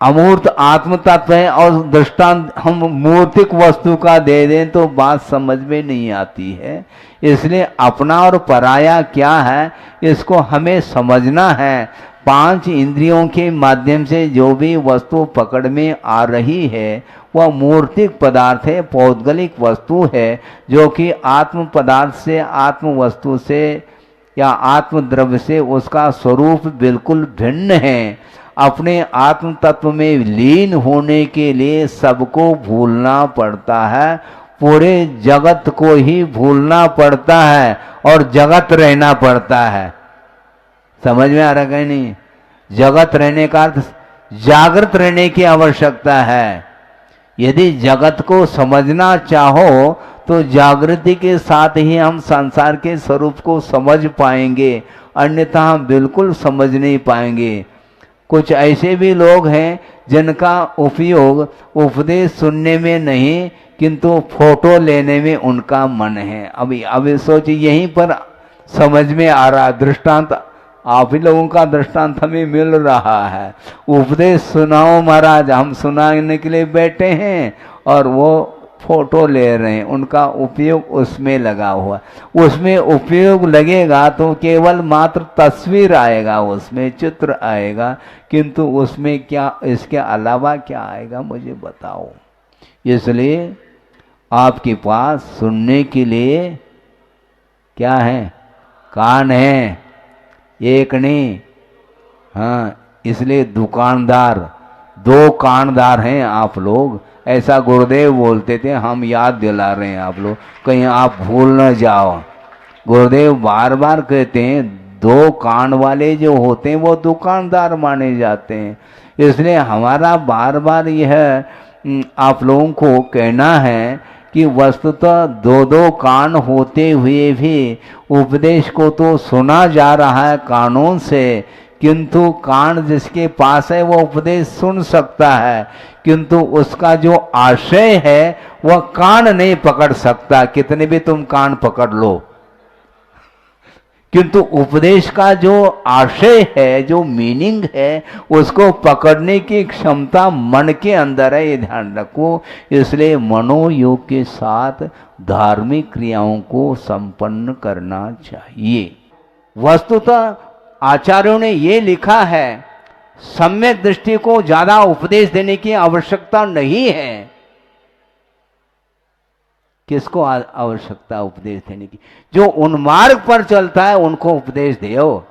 अमूर्त आत्म तत्व है और दृष्टांत हम मूर्तिक वस्तु का दे दें तो बात समझ में नहीं आती है। इसलिए अपना और पराया क्या है इसको हमें समझना है। 5 इंद्रियों के माध्यम से जो भी वस्तु पकड़ में आ रही है वह मूर्तिक पदार्थ है, पौद्गलिक वस्तु है, जो कि आत्म पदार्थ से, आत्म वस्तु से या आत्म द्रव्य से उसका स्वरूप बिल्कुल भिन्न है। अपने आत्म तत्व में लीन होने के लिए सबको भूलना पड़ता है, पूरे जगत को ही भूलना पड़ता है और जगत रहना पड़ता है। समझ में आ रहा है नहीं? जगत रहने का अर्थ जागृत रहने की आवश्यकता है। यदि जगत को समझना चाहो तो जागृति के साथ ही हम संसार के स्वरूप को समझ पाएंगे, अन्यथा हम बिल्कुल समझ नहीं पाएंगे। कुछ ऐसे भी लोग हैं जिनका उपयोग उपदेश सुनने में नहीं किंतु फोटो लेने में उनका मन है। अभी सोचिए, यहीं पर समझ में आ रहा दृष्टांत, आप ही लोगों का दृष्टांत हमें मिल रहा है। उपदेश सुनाओ महाराज, हम सुनाने के लिए बैठे हैं और वो फोटो ले रहे हैं, उनका उपयोग उसमें लगा हुआ। उसमें उपयोग लगेगा तो केवल मात्र तस्वीर आएगा, उसमें चित्र आएगा, किंतु उसमें क्या, इसके अलावा क्या आएगा मुझे बताओ। इसलिए आपके पास सुनने के लिए क्या है? कान है, एक नहीं। हाँ, इसलिए दुकानदार, दो कानदार हैं आप लोग, ऐसा गुरुदेव बोलते थे। हम याद दिला रहे हैं आप लोग, कहीं आप भूल न जाओ। गुरुदेव बार बार कहते हैं दो कान वाले जो होते हैं वो दुकानदार माने जाते हैं। इसलिए हमारा बार बार यह आप लोगों को कहना है कि वस्तुतः दो दो कान होते हुए भी उपदेश को तो सुना जा रहा है कानों से, किंतु कान जिसके पास है वो उपदेश सुन सकता है, किंतु उसका जो आशय है वह कान नहीं पकड़ सकता, कितने भी तुम कान पकड़ लो। किंतु उपदेश का जो आशय है, जो मीनिंग है, उसको पकड़ने की क्षमता मन के अंदर है, ये ध्यान रखो। इसलिए मनोयोग के साथ धार्मिक क्रियाओं को संपन्न करना चाहिए। वस्तुतः आचार्यों ने ये लिखा है, सम्यक दृष्टि को ज्यादा उपदेश देने की आवश्यकता नहीं है। किसको आवश्यकता उपदेश देने की? जो उन्मार्ग पर चलता है उनको उपदेश दो,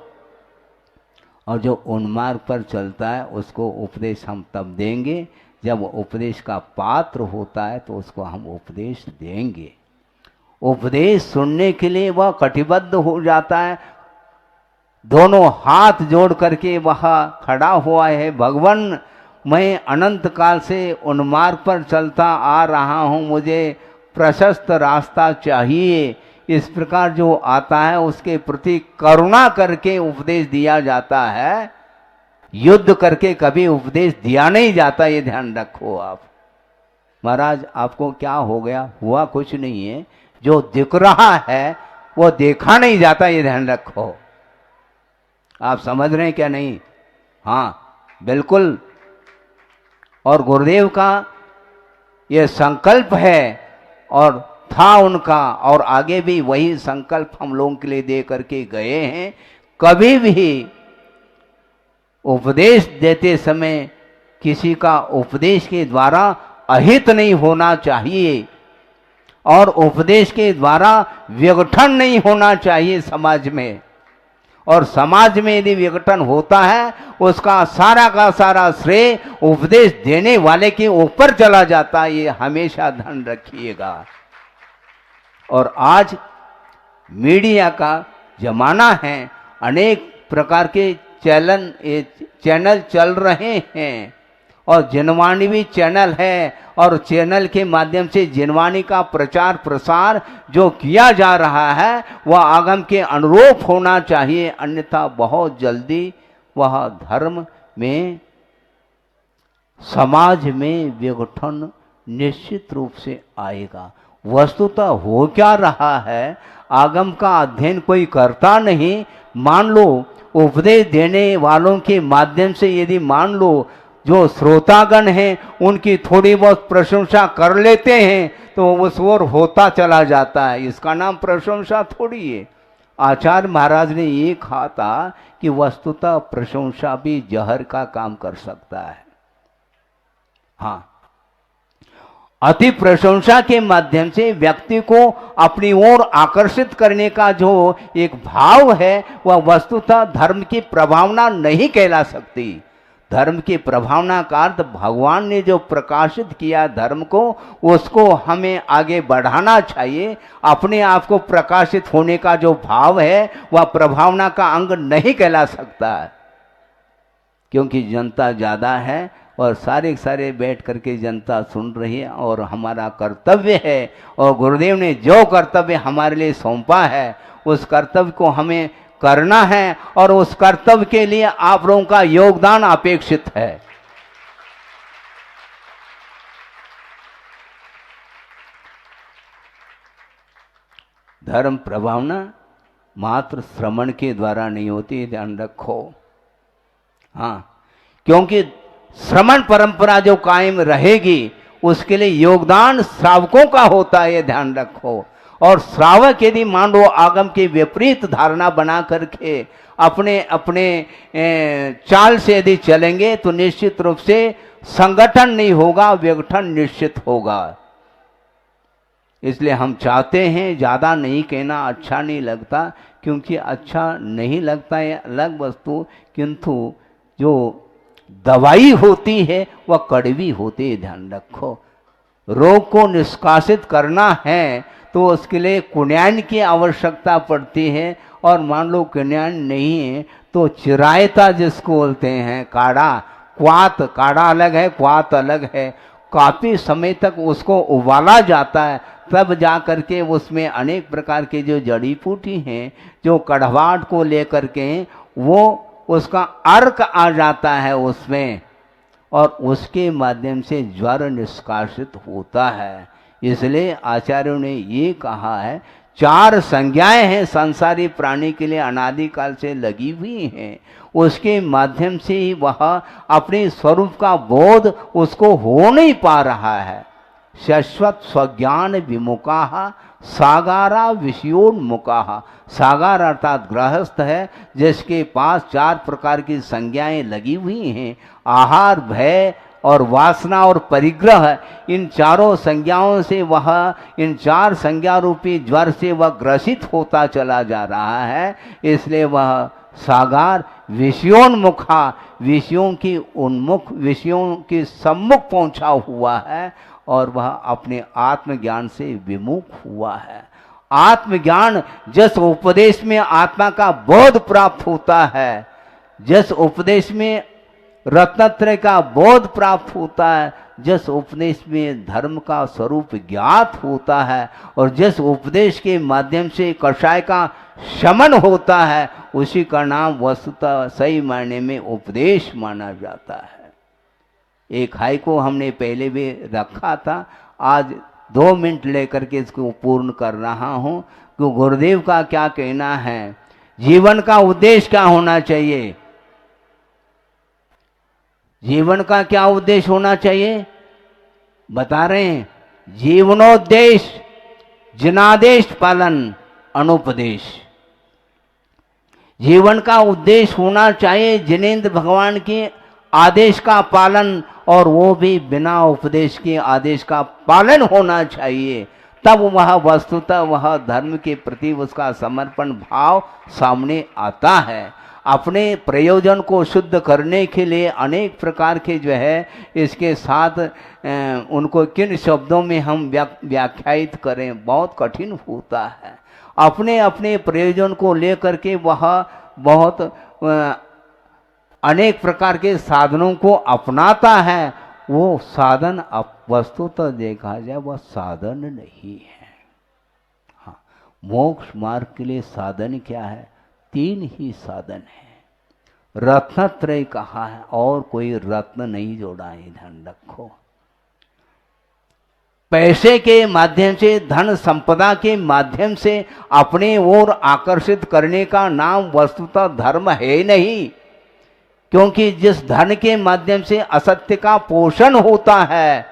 और जो उन्मार्ग पर चलता है उसको उपदेश हम तब देंगे जब उपदेश का पात्र होता है, तो उसको हम उपदेश देंगे। उपदेश सुनने के लिए वह कटिबद्ध हो जाता है, दोनों हाथ जोड़ करके वह खड़ा हुआ है, भगवान मैं अनंत काल से उन्मार्ग पर चलता आ रहा हूँ, मुझे प्रशस्त रास्ता चाहिए। इस प्रकार जो आता है उसके प्रति करुणा करके उपदेश दिया जाता है, युद्ध करके कभी उपदेश दिया नहीं जाता, ये ध्यान रखो आप। महाराज आपको क्या हो गया? हुआ कुछ नहीं है, जो दिख रहा है वो देखा नहीं जाता, ये ध्यान रखो। आप समझ रहे हैं क्या? नहीं? हाँ बिल्कुल। और गुरुदेव का ये संकल्प है और था उनका, और आगे भी वही संकल्प हम लोगों के लिए दे करके गए हैं। कभी भी उपदेश देते समय किसी का उपदेश के द्वारा अहित नहीं होना चाहिए, और उपदेश के द्वारा विघटन नहीं होना चाहिए समाज में। और समाज में यदि विघटन होता है उसका सारा का सारा श्रेय उपदेश देने वाले के ऊपर चला जाता है, ये हमेशा ध्यान रखिएगा। और आज मीडिया का जमाना है, अनेक प्रकार के चैनल चल रहे हैं, और जिनवाणी भी चैनल है, और चैनल के माध्यम से जिनवाणी का प्रचार प्रसार जो किया जा रहा है वह आगम के अनुरूप होना चाहिए, अन्यथा बहुत जल्दी वह धर्म में, समाज में विघटन निश्चित रूप से आएगा। वस्तुतः हो क्या रहा है, आगम का अध्ययन कोई करता नहीं। मान लो उपदेश देने वालों के माध्यम से यदि मान लो जो श्रोतागण हैं उनकी थोड़ी बहुत प्रशंसा कर लेते हैं तो उस ओर होता चला जाता है, इसका नाम प्रशंसा थोड़ी है। आचार्य महाराज ने ये कहा था कि वस्तुतः प्रशंसा भी जहर का काम कर सकता है। हाँ, अति प्रशंसा के माध्यम से व्यक्ति को अपनी ओर आकर्षित करने का जो एक भाव है वह वस्तुतः धर्म की प्रभावना नहीं कहला सकती। धर्म की प्रभावना का अर्थ भगवान ने जो प्रकाशित किया धर्म को, उसको हमें आगे बढ़ाना चाहिए। अपने आप को प्रकाशित होने का जो भाव है वह प्रभावना का अंग नहीं कहला सकता, क्योंकि जनता ज़्यादा है और सारे बैठ करके जनता सुन रही है। और हमारा कर्तव्य है, और गुरुदेव ने जो कर्तव्य हमारे लिए सौंपा है उस कर्तव्य को हमें करना है, और उस कर्तव्य के लिए आप लोगों का योगदान अपेक्षित है। धर्म प्रभावना मात्र श्रवण के द्वारा नहीं होती, ध्यान रखो। हाँ, क्योंकि श्रवण परंपरा जो कायम रहेगी उसके लिए योगदान श्रावकों का होता है, ये ध्यान रखो। और श्रावक यदि मान लो आगम की विपरीत धारणा बना करके अपने अपने चाल से यदि चलेंगे तो निश्चित रूप से संगठन नहीं होगा, विघटन निश्चित होगा। इसलिए हम चाहते हैं, ज़्यादा नहीं कहना अच्छा नहीं लगता, क्योंकि अच्छा नहीं लगता है अलग वस्तु, किंतु जो दवाई होती है वह कड़वी होती है, ध्यान रखो। रोग को निष्कासित करना है तो उसके लिए कुन्यान की आवश्यकता पड़ती है, और मान लो कुन्यान नहीं है तो चिरायता जिसको बोलते हैं, काढ़ा, क्वात, काढ़ा अलग है, क्वात अलग है। काफ़ी समय तक उसको उबाला जाता है, तब जा कर के उसमें अनेक प्रकार के जो जड़ी बूटी हैं, जो कड़वाहट को लेकर के वो उसका अर्क आ जाता है उसमें, और उसके माध्यम से ज्वर निष्कासित होता है। इसलिए आचार्यों ने ये कहा है, 4 संज्ञाएं हैं संसारी प्राणी के लिए अनादिकाल से लगी हुई हैं, उसके माध्यम से ही वह अपने स्वरूप का बोध उसको हो नहीं पा रहा है। शाश्वत स्वज्ञान विमुखा सागारा विषयोन्मुखा। सागार अर्थात गृहस्थ है जिसके पास 4 प्रकार की संज्ञाएं लगी हुई हैं, आहार, भय और वासना और परिग्रह। इन चारों संज्ञाओं से वह, इन 4 संज्ञा रूपी ज्वर से वह ग्रसित होता चला जा रहा है। इसलिए वह सागार विषयोन्मुखा, विषयों की उन्मुख, विषयों के सम्मुख पहुंचा हुआ है, और वह अपने आत्मज्ञान से विमुख हुआ है। आत्मज्ञान, जिस उपदेश में आत्मा का बोध प्राप्त होता है, जिस उपदेश में रत्नत्रय का बोध प्राप्त होता है, जिस उपदेश में धर्म का स्वरूप ज्ञात होता है, और जिस उपदेश के माध्यम से कषाय का शमन होता है, उसी का नाम वस्तुतः सही मायने में उपदेश माना जाता है। एक हाई को हमने पहले भी रखा था, आज 2 मिनट लेकर के इसको पूर्ण कर रहा हूँ कि गुरुदेव का क्या कहना है, जीवन का उद्देश्य क्या होना चाहिए। जीवन का क्या उद्देश्य होना चाहिए बता रहे हैं, जीवनोद्देश्य जिनादेश पालन अनुपदेश। जीवन का उद्देश्य होना चाहिए जिनेंद्र भगवान के आदेश का पालन, और वो भी बिना उपदेश के आदेश का पालन होना चाहिए। तब वह वस्तुतः वह धर्म के प्रति उसका समर्पण भाव सामने आता है। अपने प्रयोजन को शुद्ध करने के लिए अनेक प्रकार के जो है इसके साथ उनको किन शब्दों में हम व्याख्यायित करें, बहुत कठिन होता है। अपने अपने प्रयोजन को लेकर के वह बहुत अनेक प्रकार के साधनों को अपनाता है। वो साधन वस्तुतः देखा जाए वह साधन नहीं है। हाँ, मोक्ष मार्ग के लिए साधन क्या है? 3 ही साधन है। रत्नत्रय कहा है और कोई रत्न नहीं जोड़ा है, ध्यान रखो। पैसे के माध्यम से, धन संपदा के माध्यम से अपने ओर आकर्षित करने का नाम वस्तुतः धर्म है नहीं, क्योंकि जिस धन के माध्यम से असत्य का पोषण होता है,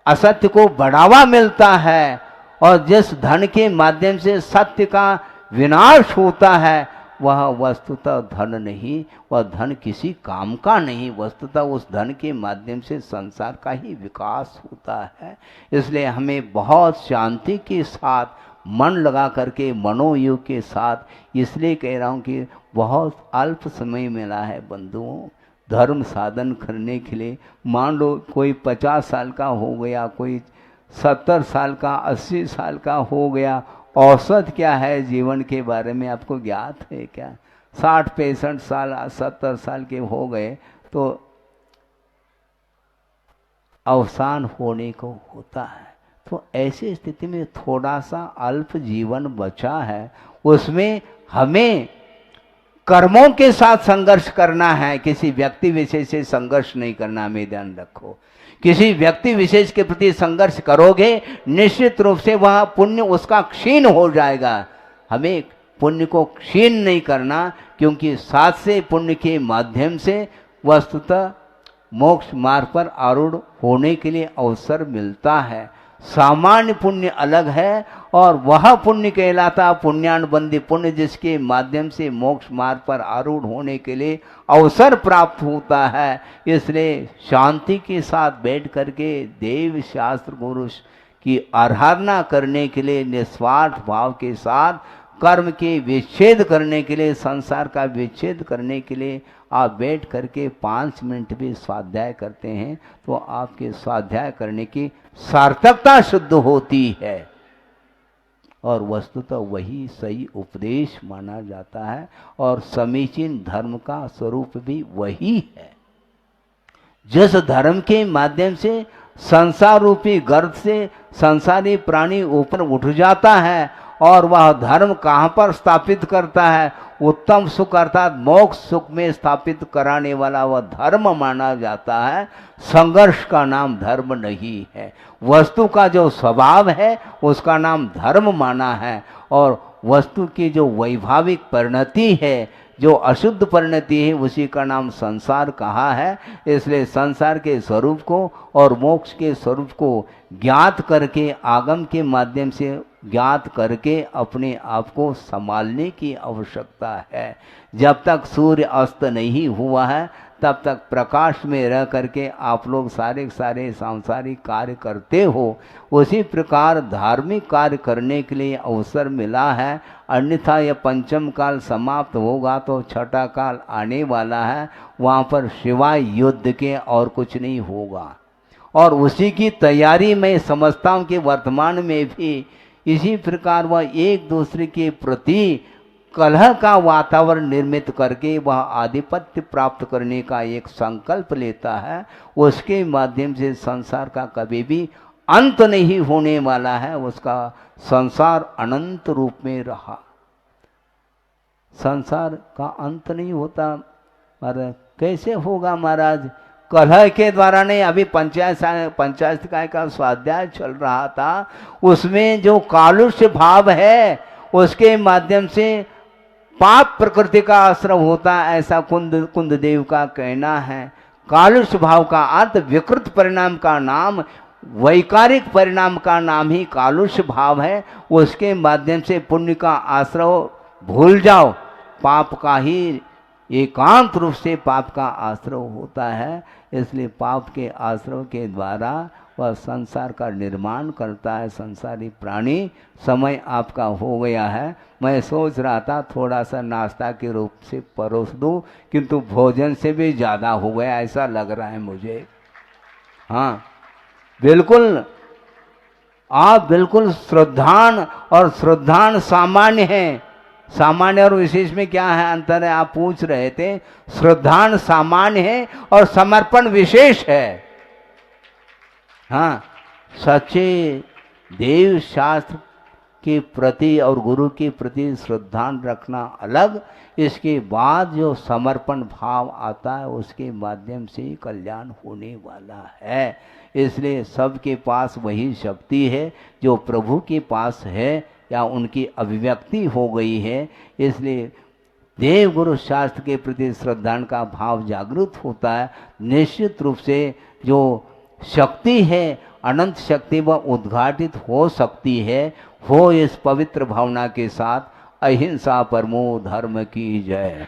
असत्य को बढ़ावा मिलता है, और जिस धन के माध्यम से सत्य का विनाश होता है, वह वस्तुतः धन नहीं, वह धन किसी काम का नहीं। वस्तुतः उस धन के माध्यम से संसार का ही विकास होता है। इसलिए हमें बहुत शांति के साथ मन लगा करके, मनोयोग के साथ, इसलिए कह रहा हूँ कि बहुत अल्प समय मिला है बंधुओं, धर्म साधन करने के लिए, मान लो कोई 50 साल का हो गया, कोई 70 साल का, 80 साल का हो गया, औसत क्या है जीवन के बारे में आपको ज्ञात है क्या? 60-65 साल 70 साल के हो गए तो अवसान होने को होता है। तो ऐसी स्थिति में थोड़ा सा अल्प जीवन बचा है, उसमें हमें कर्मों के साथ संघर्ष करना है, किसी व्यक्ति विशेष से संघर्ष नहीं करना। हमें ध्यान रखो, किसी व्यक्ति विशेष के प्रति संघर्ष करोगे निश्चित रूप से वह पुण्य उसका क्षीण हो जाएगा। हमें पुण्य को क्षीण नहीं करना, क्योंकि साथ से पुण्य के माध्यम से वस्तुतः मोक्ष मार्ग पर आरूढ़ होने के लिए अवसर मिलता है। सामान्य पुण्य अलग है और वह पुण्य कहलाता पुण्यानुबंधी पुण्य, जिसके माध्यम से मोक्ष मार्ग पर आरूढ़ होने के लिए अवसर प्राप्त होता है। इसलिए शांति के साथ बैठ करके देव शास्त्र गुरु की आराधना करने के लिए निस्वार्थ भाव के साथ कर्म के विच्छेद करने के लिए, संसार का विच्छेद करने के लिए आप बैठ करके 5 मिनट भी स्वाध्याय करते हैं तो आपके स्वाध्याय करने की सार्थकता शुद्ध होती है और वस्तुतः वही सही उपदेश माना जाता है और समीचीन धर्म का स्वरूप भी वही है। जिस धर्म के माध्यम से संसार रूपी गर्त से संसारी प्राणी ऊपर उठ जाता है और वह धर्म कहाँ पर स्थापित करता है? उत्तम सुख अर्थात मोक्ष सुख में स्थापित कराने वाला वह धर्म माना जाता है। संघर्ष का नाम धर्म नहीं है, वस्तु का जो स्वभाव है उसका नाम धर्म माना है और वस्तु की जो वैभाविक परिणति है, जो अशुद्ध परिणति है, उसी का नाम संसार कहा है। इसलिए संसार के स्वरूप को और मोक्ष के स्वरूप को ज्ञात करके, आगम के माध्यम से ज्ञात करके अपने आप को संभालने की आवश्यकता है। जब तक सूर्य अस्त नहीं हुआ है तब तक प्रकाश में रह करके आप लोग सारे सांसारिक कार्य करते हो। उसी प्रकार धार्मिक कार्य करने के लिए अवसर मिला है, अन्यथा यह पंचम काल समाप्त होगा तो छठा काल आने वाला है, वहाँ पर सिवाय युद्ध के और कुछ नहीं होगा। और उसी की तैयारी मैं समझता हूँ कि वर्तमान में भी इसी प्रकार वह एक दूसरे के प्रति कलह का वातावरण निर्मित करके वह आधिपत्य प्राप्त करने का एक संकल्प लेता है। उसके माध्यम से संसार का कभी भी अंत नहीं होने वाला है, उसका संसार अनंत रूप में रहा। संसार का अंत नहीं होता महाराज, कैसे होगा महाराज? कलह के द्वारा नहीं। अभी पंचायत का स्वाध्याय चल रहा था, उसमें जो कालुष्य भाव है उसके माध्यम से पाप प्रकृति का आश्रय होता है, ऐसा कुंद देव का कहना है। कालुष्य भाव का अर्थ विकृत परिणाम का नाम, वैकारिक परिणाम का नाम ही कालुष्य भाव है। उसके माध्यम से पुण्य का आश्रय भूल जाओ, पाप का ही एकांत रूप से पाप का आश्रय होता है। इसलिए पाप के आश्रय के द्वारा वह संसार का निर्माण करता है संसारी प्राणी। समय आपका हो गया है, मैं सोच रहा था थोड़ा सा नाश्ता के रूप से परोस दूं, किंतु भोजन से भी ज़्यादा हो गया ऐसा लग रहा है मुझे। हाँ बिल्कुल, आप बिल्कुल श्रद्धान और श्रद्धान सामान्य हैं। सामान्य और विशेष में क्या है अंतर है आप पूछ रहे थे। श्रद्धान सामान्य है और समर्पण विशेष है। हाँ, सच्चे देव शास्त्र के प्रति और गुरु के प्रति श्रद्धान रखना अलग, इसके बाद जो समर्पण भाव आता है उसके माध्यम से ही कल्याण होने वाला है। इसलिए सबके पास वही शक्ति है जो प्रभु के पास है या उनकी अभिव्यक्ति हो गई है। इसलिए देव गुरु शास्त्र के प्रति श्रद्धान का भाव जागृत होता है। निश्चित रूप से जो शक्ति है अनंत शक्ति वह उद्घाटित हो सकती है। हो इस पवित्र भावना के साथ। अहिंसा परमो धर्म की जय।